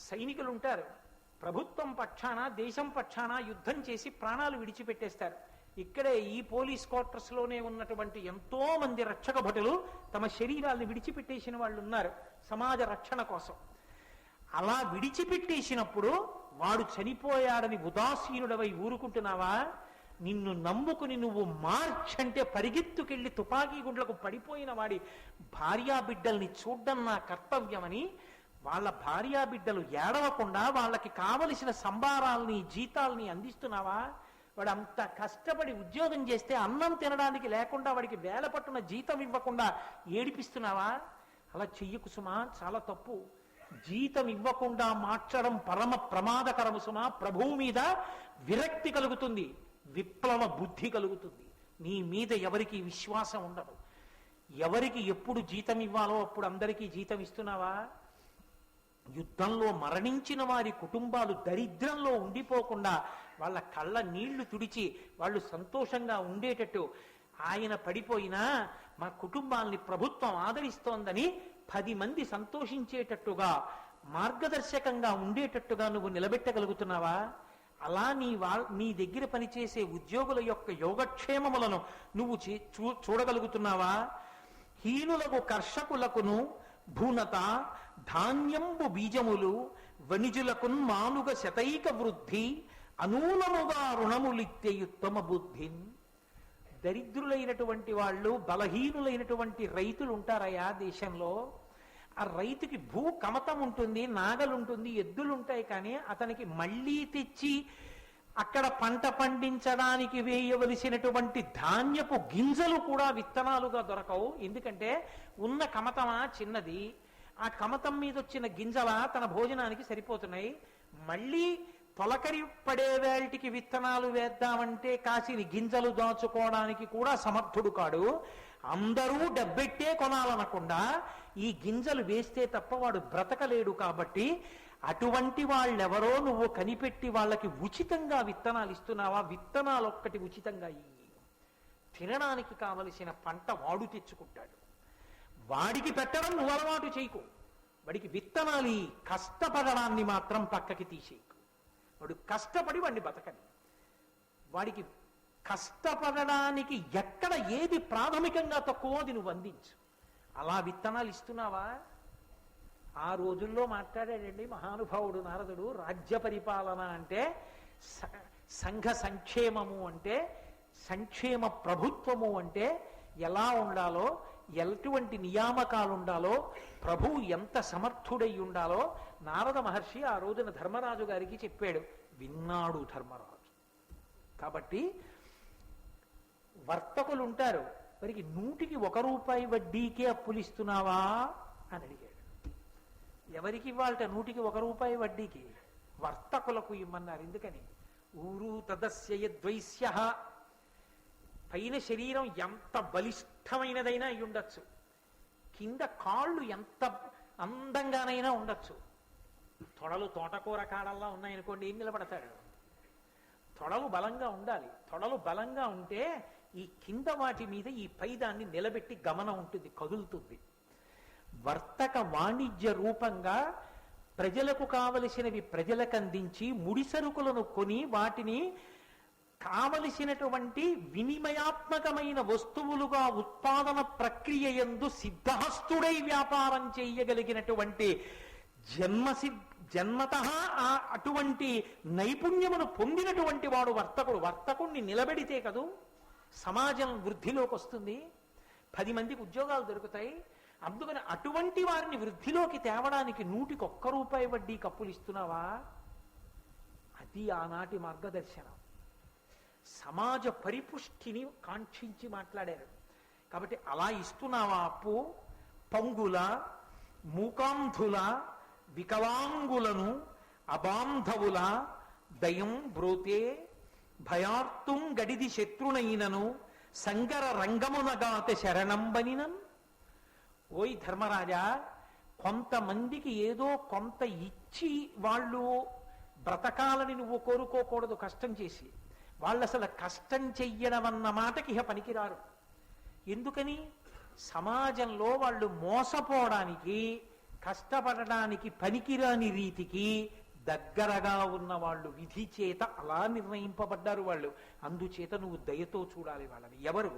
సైనికులు ఉంటారు, ప్రభుత్వం పక్షాన, దేశం పక్షాన యుద్ధం చేసి ప్రాణాలు విడిచిపెట్టేస్తారు. ఇక్కడే ఈ పోలీస్ క్వార్టర్స్ లోనే ఉన్నటువంటి ఎంతో మంది రక్షక భటులు తమ శరీరాలను విడిచిపెట్టేసిన వాళ్ళు ఉన్నారు సమాజ రక్షణ కోసం. అలా విడిచిపెట్టేసినప్పుడు వాడు చనిపోయాడని ఉదాసీనుడవై ఊరుకుంటున్నావా? నిన్ను నమ్ముకుని నువ్వు మార్చ్ అంటే పరిగెత్తుకెళ్ళి తుపాకీ గుండ్లకు పడిపోయిన వాడి భార్యాబిడ్డల్ని చూడ్డం నా కర్తవ్యమని వాళ్ళ భార్యాబిడ్డలు ఏడవకుండా వాళ్ళకి కావలసిన సంబారాల్ని జీతాల్ని అందిస్తున్నావా? వాడు అంత కష్టపడి ఉద్యోగం చేస్తే అన్నం తినడానికి లేకుండా వాడికి వేల పట్టున జీతం ఇవ్వకుండా ఏడిపిస్తున్నావా? అలా చెయ్యకు సుమా, చాలా తప్పు. జీతం ఇవ్వకుండా మార్చడం పరమ ప్రమాదకరము సుమా. ప్రభువు మీద విరక్తి కలుగుతుంది, విప్లవ బుద్ధి కలుగుతుంది. నీ మీద ఎవరికి విశ్వాసం ఉండదు. ఎవరికి ఎప్పుడు జీతం ఇవ్వాలో అప్పుడు అందరికీ జీతం ఇస్తున్నావా? యుద్ధంలో మరణించిన వారి కుటుంబాలు దరిద్రంలో ఉండిపోకుండా వాళ్ళ కళ్ళ నీళ్లు తుడిచి వాళ్ళు సంతోషంగా ఉండేటట్టు ఆయన పడిపోయినా మా కుటుంబాల్ని ప్రభుత్వం ఆదరిస్తోందని 10 మంది సంతోషించేటట్టుగా మార్గదర్శకంగా ఉండేటట్టుగా నువ్వు నిలబెట్టగలుగుతున్నావా? అలా నీ దగ్గర పనిచేసే ఉద్యోగుల యొక్క యోగక్షేమములను నువ్వు చూడగలుగుతున్నావా? హీనులకు కర్షకులకును భూనత ధాన్యంబు బీజములు వణిజులకు మానుగ శతైక వృద్ధి అనూనముగా రుణములిత్తే ఉత్తమ బుద్ధి. దరిద్రులైనటువంటి వాళ్ళు, బలహీనులైనటువంటి రైతులు ఉంటారయా దేశంలో. ఆ రైతుకి భూ కమతం ఉంటుంది, నాగలుంటుంది, ఎద్దులుంటాయి, కానీ అతనికి మళ్ళీ తెచ్చి అక్కడ పంట పండించడానికి వేయవలసినటువంటి ధాన్యపు గింజలు కూడా విత్తనాలుగా దొరకవు. ఎందుకంటే ఉన్న కమతమా చిన్నది, ఆ కమతం మీద వచ్చిన గింజల తన భోజనానికి సరిపోతున్నాయి. మళ్ళీ తొలకరి పడే వేళటికి విత్తనాలు వేద్దామంటే కాసిని గింజలు దాచుకోవడానికి కూడా సమర్థుడు కాడు. అందరూ డబ్బెట్టే కొనాలనకుండా ఈ గింజలు వేస్తే తప్ప వాడు బ్రతకలేడు. కాబట్టి అటువంటి వాళ్ళెవరో నువ్వు కనిపెట్టి వాళ్ళకి ఉచితంగా విత్తనాలు ఇస్తున్నావా? విత్తనాలు ఒక్కటి ఉచితంగా ఇయ్యి. తినడానికి కావలసిన పంట వాడు తెచ్చుకుంటాడు. వాడికి పెట్టడం నువ్వు అలవాటు చేయకు. వాడికి విత్తనాలు కష్టపడడాన్ని మాత్రం పక్కకి తీసేయకు. వాడు కష్టపడి వాడిని బతకని. వాడికి కష్టపడడానికి ఎక్కడ ఏది ప్రాథమికంగా తక్కువో అది నువ్వు అందించు. అలా విత్తనాలు ఇస్తున్నావా? ఆ రోజుల్లో మాట్లాడాడండి మహానుభావుడు నారదుడు. రాజ్య పరిపాలన అంటే, సంఘ సంక్షేమము అంటే, సంక్షేమ ప్రభుత్వము అంటే ఎలా ఉండాలో, ఎటువంటి నియామకాలు ఉండాలో, ప్రభువు ఎంత సమర్థుడై ఉండాలో నారద మహర్షి ఆ రోజున ధర్మరాజు గారికి చెప్పాడు. విన్నాడు ధర్మరాజు. కాబట్టి వర్తకులు ఉంటారు, వారికి 100కి రూపాయి వడ్డీకే అప్పులు ఇస్తున్నావా అని అడిగాడు. ఎవరికి ఇవ్వాలట 100కి రూపాయి వడ్డీకి? వర్తకులకు ఇమ్మన్నారు. ఎందుకని? ఊరు తదస్యద్వైశ్య. పైన శరీరం ఎంత బలిష్టమైనదైనా అయి ఉండొచ్చు, కింద కాళ్ళు ఎంత అందంగానైనా ఉండొచ్చు. తొడలు తోటకూర కాడల్లా ఉన్నాయనుకోండి, ఏం నిలబడతాడు? తొడలు బలంగా ఉండాలి. తొడలు బలంగా ఉంటే ఈ కింద వాటి మీద ఈ పైదాన్ని నిలబెట్టి గమనం ఉంటుంది, కదులుతుంది. వర్తక వాణిజ్య రూపంగా ప్రజలకు కావలసినవి ప్రజలకు అందించి ముడి సరుకులను కొని వాటిని కావలసినటువంటి వినిమయాత్మకమైన వస్తువులుగా ఉత్పాదన ప్రక్రియ యందు సిద్ధహస్తుడై వ్యాపారం చేయగలిగినటువంటి జన్మతః అటువంటి నైపుణ్యమును పొందినటువంటి వాడు వర్తకుడు. వర్తకుణ్ణి నిలబెడితే కదూ సమాజం వృద్ధిలోకి వస్తుంది, 10 మందికి ఉద్యోగాలు దొరుకుతాయి. అందుకని అటువంటి వారిని వృద్ధిలోకి తేవడానికి 100కి రూపాయి వడ్డీ కప్పులు ఇస్తున్నావా? అది ఆనాటి మార్గదర్శనం. సమాజ పరిపుష్టిని కాంక్షించి మాట్లాడారు. కాబట్టి అలా ఇస్తున్నావా అప్పు? పంగుల, మూకాంధుల, వికలాంగులను, అబాంధవుల దయం బ్రోతే భయార్తుం గడిది శత్రునైనను సంగర రంగమునగాత శరణంబనినన్. ఓయ్ ధర్మరాజా, కొంతమందికి ఏదో కొంత ఇచ్చి వాళ్ళు బ్రతకాలని నువ్వు కోరుకోకూడదు. కష్టం చేసి వాళ్ళు అసలు కష్టం చెయ్యడం అన్న మాటకి ఇహ పనికిరారు. ఎందుకని? సమాజంలో వాళ్ళు మోసపోవడానికి, కష్టపడడానికి పనికిరాని రీతికి దగ్గరగా ఉన్న వాళ్ళు విధి చేత అలా నిర్ణయింపబడ్డారు వాళ్ళు. అందుచేత నువ్వు దయతో చూడాలి వాళ్ళని. ఎవరు?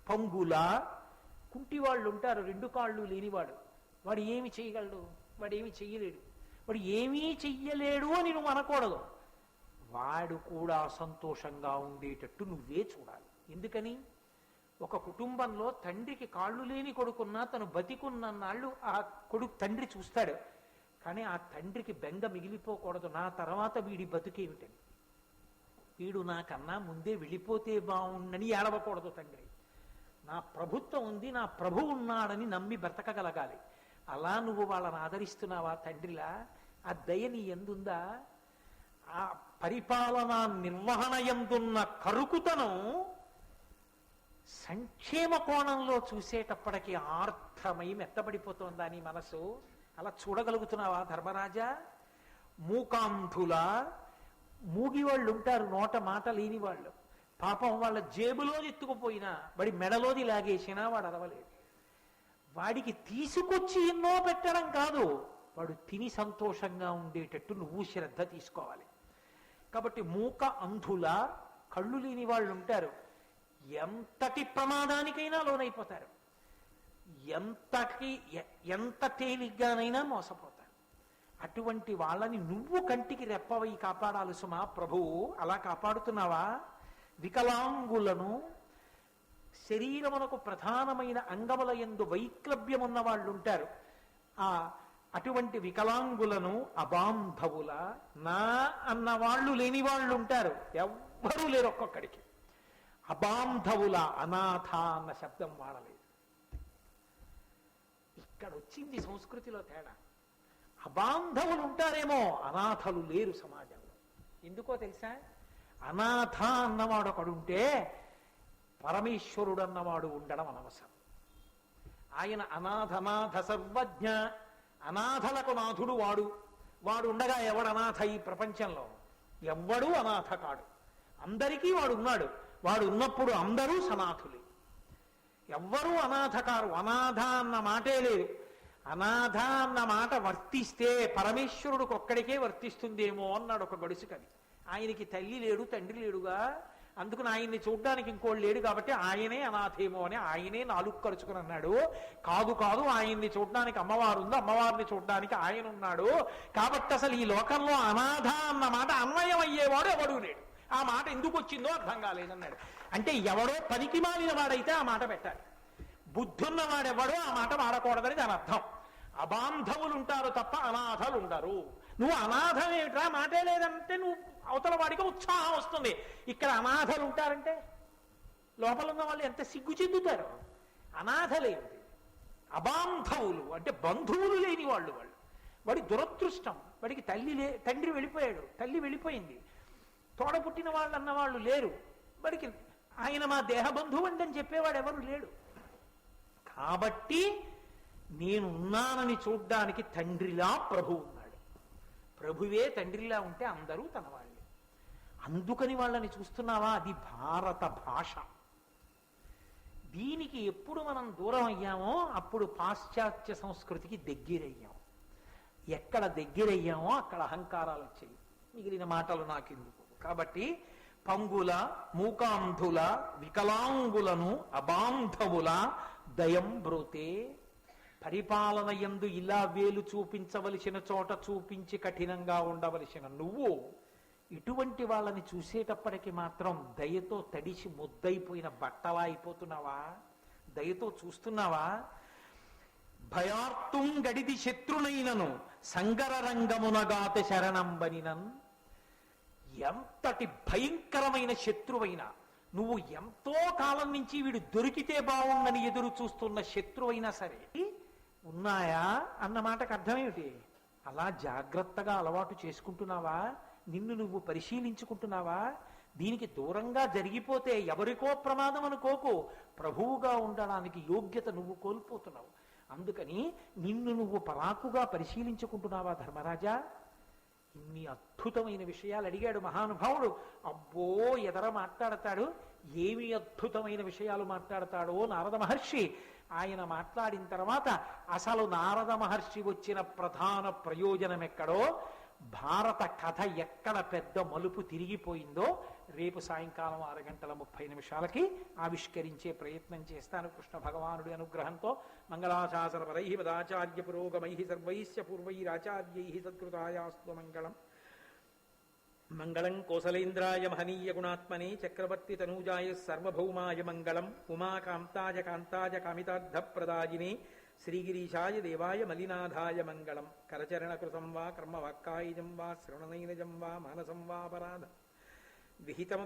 పంగుల, కుంటి వాళ్ళు ఉంటారు, 2 కాళ్ళు లేనివాడు. వాడు ఏమి చేయగలడు? వాడు ఏమి చెయ్యలేడు. వాడు ఏమీ చెయ్యలేడు అని నువ్వు అనకూడదు. వాడు కూడా సంతోషంగా ఉండేటట్టు నువ్వే చూడాలి. ఎందుకని? ఒక కుటుంబంలో తండ్రికి కాళ్ళు లేని కొడుకున్నా తను బతికున్నన్నాళ్ళు ఆ కొడుకు తండ్రి చూస్తాడు. కానీ ఆ తండ్రికి బెంగ మిగిలిపోకూడదు, నా తర్వాత వీడి బతుకేమిటని. వీడు నాకన్నా ముందే వెళ్ళిపోతే బాగుండని ఏడవకూడదు తండ్రి. నా ప్రభుత్వం ఉంది, నా ప్రభు ఉన్నాడని నమ్మి బ్రతకగలగాలి. అలా నువ్వు వాళ్ళని ఆదరిస్తున్నావా తండ్రిలా? ఆ దయ నీ ఎందుందా? ఆ పరిపాలనా నిర్వహణ ఎందున్న కరుకుతనం సంక్షేమ కోణంలో చూసేటప్పటికీ ఆర్ద్రమై మెత్తబడిపోతోందా నీ మనసు? అలా చూడగలుగుతున్నావా ధర్మరాజా? మూకాంధుల, మూగి వాళ్ళు ఉంటారు, నోట మాట లేని వాళ్ళు. పాపం వాళ్ళ జేబులో ఎత్తుకుపోయినా వాడి మెడలోది లాగేసినా వాడు అరవలేదు. వాడికి తీసుకొచ్చి ఎన్నో పెట్టడం కాదు, వాడు తిని సంతోషంగా ఉండేటట్టు నువ్వు శ్రద్ధ తీసుకోవాలి. కాబట్టి మూక అంధుల, కళ్ళు లేని వాళ్ళు ఉంటారు, ఎంతటి ప్రమాదానికైనా లోనైపోతారు, ఎంత తేలిగ్గానైనా మోసపోతారు. అటువంటి వాళ్ళని నువ్వు కంటికి రెప్పవై కాపాడాలి సుమా ప్రభువు. అలా కాపాడుతున్నావా? వికలాంగులను, శరీరమునకు ప్రధానమైన అంగముల యందు వైక్లభ్యమున్న వాళ్ళు ఉంటారు, అటువంటి వికలాంగులను, అబాంధవుల, నా అన్న వాళ్ళు లేని వాళ్ళు ఉంటారు, ఎవ్వరూ లేరు ఒక్కొక్కడికి. అబాంధవుల, అనాథ అన్న శబ్దం వాడలేదు. ఇక్కడ వచ్చింది సంస్కృతిలో తేడా. అబాంధవులు ఉంటారేమో, అనాథలు లేరు సమాజంలో. ఎందుకో తెలుసా? అనాథ అన్నవాడు ఒకడుంటే పరమేశ్వరుడు అన్నవాడు ఉండడం అనవసరం. ఆయన అనాథనాథ సర్వజ్ఞ, అనాథలకు నాథుడు వాడు. వాడు ఉండగా ఎవడు అనాథ ఈ ప్రపంచంలో? ఎవ్వడూ అనాథ కాడు, అందరికీ వాడు ఉన్నాడు. వాడు ఉన్నప్పుడు అందరూ సనాథులే, ఎవ్వరూ అనాథ కారు. అనాథ అన్న మాటే లేదు. అనాథ అన్న మాట వర్తిస్తే పరమేశ్వరుడికి ఒక్కడికే వర్తిస్తుందేమో అన్నాడు ఒక గడుసు కవి. ఆయనకి తల్లి లేడు, తండ్రి లేడుగా, అందుకని ఆయన్ని చూడ్డానికి ఇంకోళ్ళు లేడు కాబట్టి ఆయనే అనాథేమో అని ఆయనే నాలుగు ఖర్చుకుని అన్నాడు. కాదు కాదు, ఆయన్ని చూడ్డానికి అమ్మవారు ఉంది, అమ్మవారిని చూడ్డానికి ఆయన ఉన్నాడు. కాబట్టి అసలు ఈ లోకంలో అనాథ అన్న మాట అన్వయం అయ్యేవాడు ఎవడూ లేడు. ఆ మాట ఎందుకు వచ్చిందో అర్థం కాలేదన్నాడు. అంటే ఎవడో పనికి మాలిన వాడైతే ఆ మాట పెట్టాలి, బుద్ధున్న వాడెవడో ఆ మాట వాడకూడదని దాని అర్థం. అబాంధవులు ఉంటారు తప్ప అనాథలు ఉండరు. నువ్వు అనాథం ఏమిట్రా, మాటే లేదంటే నువ్వు అవతల వాడికి ఉత్సాహం వస్తుంది. ఇక్కడ అనాథలు ఉంటారంటే లోపల ఉన్న వాళ్ళు ఎంత సిగ్గు చెందుతారు. అనాథలేమిటి? అబాంధవులు అంటే బంధువులు లేని వాళ్ళు. వాడి దురదృష్టం. వాడికి తండ్రి వెళ్ళిపోయాడు, తల్లి వెళ్ళిపోయింది, తోడ పుట్టిన వాళ్ళు అన్నవాళ్ళు లేరు. వాడికి ఆయన మా దేహబంధువు అని చెప్పేవాడు ఎవరు లేడు. కాబట్టి నేనున్నానని చూడ్డానికి తండ్రిలా ప్రభు ఉన్నాడు. ప్రభువే తండ్రిలా ఉంటే అందరూ తన వాళ్ళే. అందుకని వాళ్ళని చూస్తున్నావా? అది భారత భాష. దీనికి ఎప్పుడు మనం దూరం అయ్యామో అప్పుడు పాశ్చాత్య సంస్కృతికి దగ్గరయ్యాం. ఎక్కడ దగ్గరయ్యామో అక్కడ అహంకారాలు వచ్చాయి. మిగిలిన మాటలు నాకెందుకు. కాబట్టి పంగుల, మూకాంధుల, వికలాంగులను, అబాంధవుల దయం బ్రోతే. పరిపాలన యందు ఇలా వేలు చూపించవలసిన చోట చూపించి కఠినంగా ఉండవలసిన నువ్వు ఇటువంటి వాళ్ళని చూసేటప్పటికి మాత్రం దయతో తడిసి ముద్దయిపోయిన బట్టలా అయిపోతున్నావా? దయతో చూస్తున్నావా? భయార్తుం గడిది శత్రునైనను సంగర రంగమునగాత శరణంబనినన్. ఎంతటి భయంకరమైన శత్రువైనా, నువ్వు ఎంతో కాలం నుంచి వీడు దొరికితే బాగుందని ఎదురు చూస్తున్న శత్రువైనా సరే, ఉన్నాయా అన్న మాటకు అర్థమేమిటి? అలా జాగ్రత్తగా అలవాటు చేసుకుంటున్నావా? నిన్ను నువ్వు పరిశీలించుకుంటున్నావా? దీనికి దూరంగా జరిగిపోతే ఎవరికో ప్రమాదం అనుకోకు, ప్రభువుగా ఉండడానికి యోగ్యత నువ్వు కోల్పోతున్నావు. అందుకని నిన్ను నువ్వు పరాకుగా పరిశీలించుకుంటున్నావా ధర్మరాజా? ఇన్ని అద్భుతమైన విషయాలు అడిగాడు మహానుభావుడు. అబ్బో, ఎదర మాట్లాడతాడు, ఏమి అద్భుతమైన విషయాలు మాట్లాడతాడో నారద మహర్షి. ఆయన మాట్లాడిన తర్వాత అసలు నారద మహర్షి వచ్చిన ప్రధాన ప్రయోజనం ఎక్కడో, భారత కథ ఎక్కడ పెద్ద మలుపు తిరిగిపోయిందో రేపు సాయంకాలం 6:30 ఆవిష్కరించే ప్రయత్నం చేస్తాను కృష్ణ భగవానుడి అనుగ్రహంతో. మంగళాశాసన పరై పదాచార్య పురోగమై సర్వైశ్చ పూర్వైరాచార్యై సత్కృతాయాస్తు మంగళం. మంగళం కోసలేంద్రాయ మహనీయ గుణాత్మనే చక్రవర్తి తనూజాయ సర్వభౌమాయ మంగళం ఉమాకాంతాయ కాంతాయ కామితార్థప్రదాయినే శ్రీగిరీశాయ దేవాయ మలినాథాయ మంగళం కరచరణకృతం వా కర్మవాక్కాయజం వా శ్రవణనైనజం వా మానసం వా అపరాధం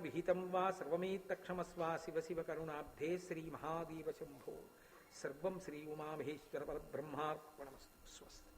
విహితం వా సర్వమేత్తక్షమస్వా శివ శివ కరుణాబ్ధే శ్రీ మహాదేవ శంభో సర్వం శ్రీ ఉమామహేశ్వర పరబ్రహ్మార్పణమస్తు స్వస్తి.